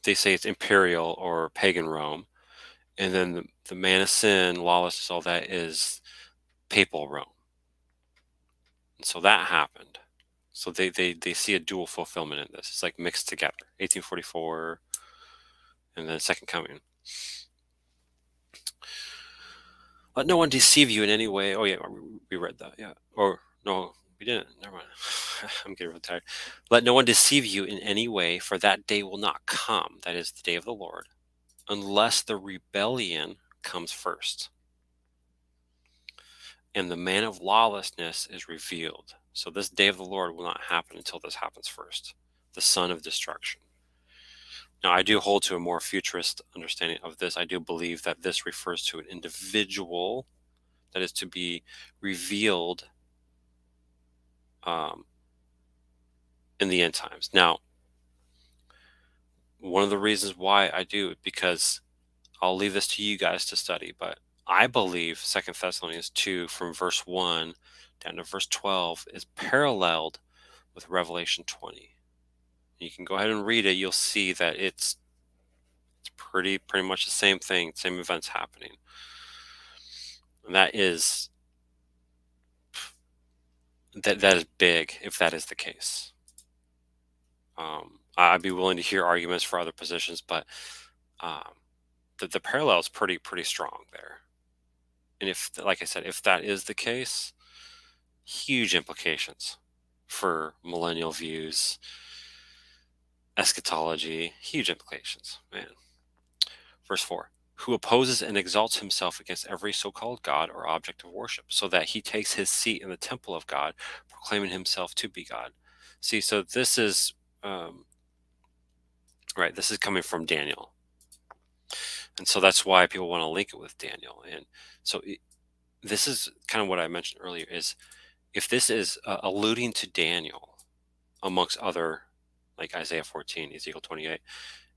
they say it's imperial or pagan Rome, and then the man of sin, lawlessness, all that is papal Rome. And so that happened. So they see a dual fulfillment in this. It's like mixed together. 1844 and then second coming. Let no one deceive you in any way. Oh yeah, we read that. Yeah. Or no, we didn't. Never mind. I'm getting really tired. Let no one deceive you in any way, for that day will not come. That is the day of the Lord, unless the rebellion comes first, and the man of lawlessness is revealed. So this day of the Lord will not happen until this happens first. The son of destruction. Now, I do hold to a more futurist understanding of this. I do believe that this refers to an individual that is to be revealed um, in the end times. Now, one of the reasons why I do it, because I'll leave this to you guys to study, but I believe Second Thessalonians 2 from verse 1 down to verse 12 is paralleled with Revelation 20. You can go ahead and read it. You'll see that it's pretty much the same thing, same events happening. And that is big if that is the case. I'd be willing to hear arguments for other positions, but the parallel is pretty strong there. And if, like I said, if that is the case, huge implications for millennial views, eschatology, huge implications, man. Verse 4, who opposes and exalts himself against every so-called God or object of worship, so that he takes his seat in the temple of God, proclaiming himself to be God. See, so this is, right, this is coming from Daniel. And so that's why people want to link it with Daniel. And so this is kind of what I mentioned earlier, is if this is alluding to Daniel, amongst other, like Isaiah 14, Ezekiel 28,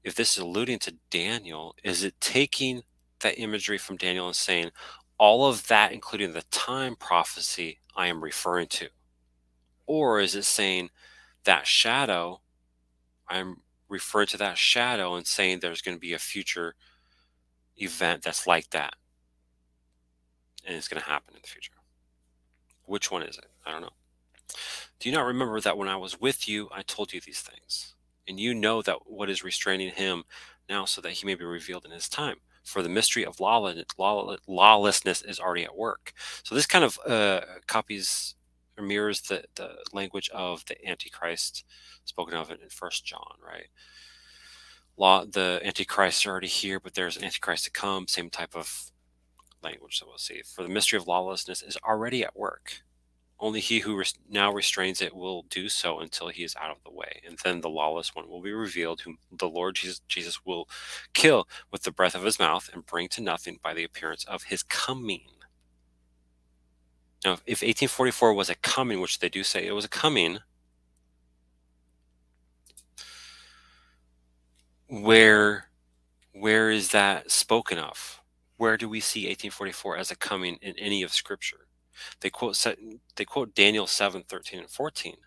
if this is alluding to Daniel, is it taking that imagery from Daniel and saying, all of that, including the time prophecy, I am referring to? Or is it saying that shadow, I'm referring to that shadow and saying there's going to be a future event that's like that, and it's going to happen in the future? Which one is it? I don't know. Do you not remember that when I was with you, I told you these things? And you know that what is restraining him now, so that he may be revealed in his time. For the mystery of lawlessness is already at work. So this kind of copies or mirrors the language of the Antichrist spoken of in First John, right? The Antichrist are already here, but there's an Antichrist to come. Same type of language that we'll see. For the mystery of lawlessness is already at work. Only he who now restrains it will do so until he is out of the way. And then the lawless one will be revealed, whom the Lord Jesus will kill with the breath of his mouth and bring to nothing by the appearance of his coming. Now, if 1844 was a coming, which they do say it was a coming, where is that spoken of? Where do we see 1844 as a coming in any of Scripture? They quote Daniel 7, 13, and 14.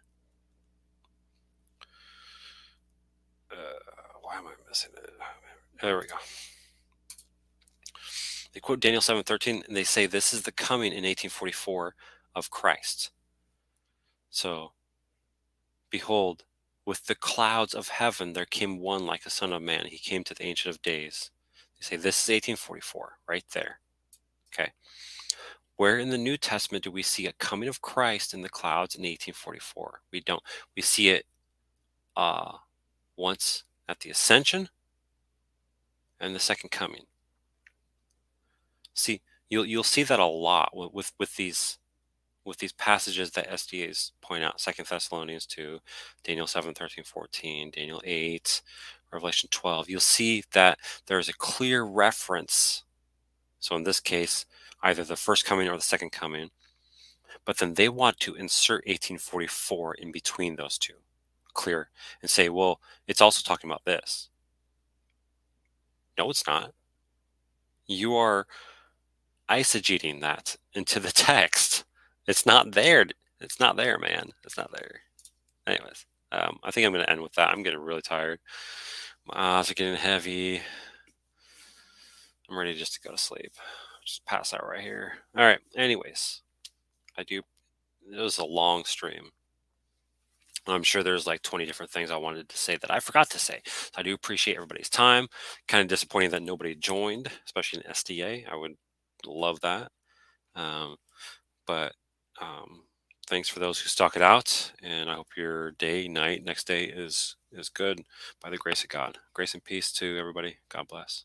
Why am I missing it? There we go. They quote Daniel 7:13, and they say this is the coming in 1844 of Christ. So, behold, with the clouds of heaven there came one like a son of man. He came to the Ancient of Days. They say this is 1844, right there. Okay. Where in the New Testament do we see a coming of Christ in the clouds in 1844? We don't. We see it once at the Ascension and the Second Coming. See, you'll see that a lot with these passages that SDAs point out: 2 Thessalonians 2, Daniel 7, 13, 14, Daniel 8, Revelation 12. You'll see that there's a clear reference. So in this case, either the first coming or the second coming, but then they want to insert 1844 in between those two, clear, and say, well, it's also talking about this. No, it's not. You are eisegeting that into the text. It's not there. It's not there, man. It's not there. Anyways, I think I'm going to end with that. I'm getting really tired. My eyes are getting heavy. I'm ready just to go to sleep. Just pass out right here. All right. Anyways, it was a long stream. I'm sure there's like 20 different things I wanted to say that I forgot to say. So I do appreciate everybody's time. Kind of disappointing that nobody joined, especially in SDA. I would love that. But thanks for those who stuck it out, and I hope your day, night, next day is good by the grace of God. Grace and peace to everybody. God bless.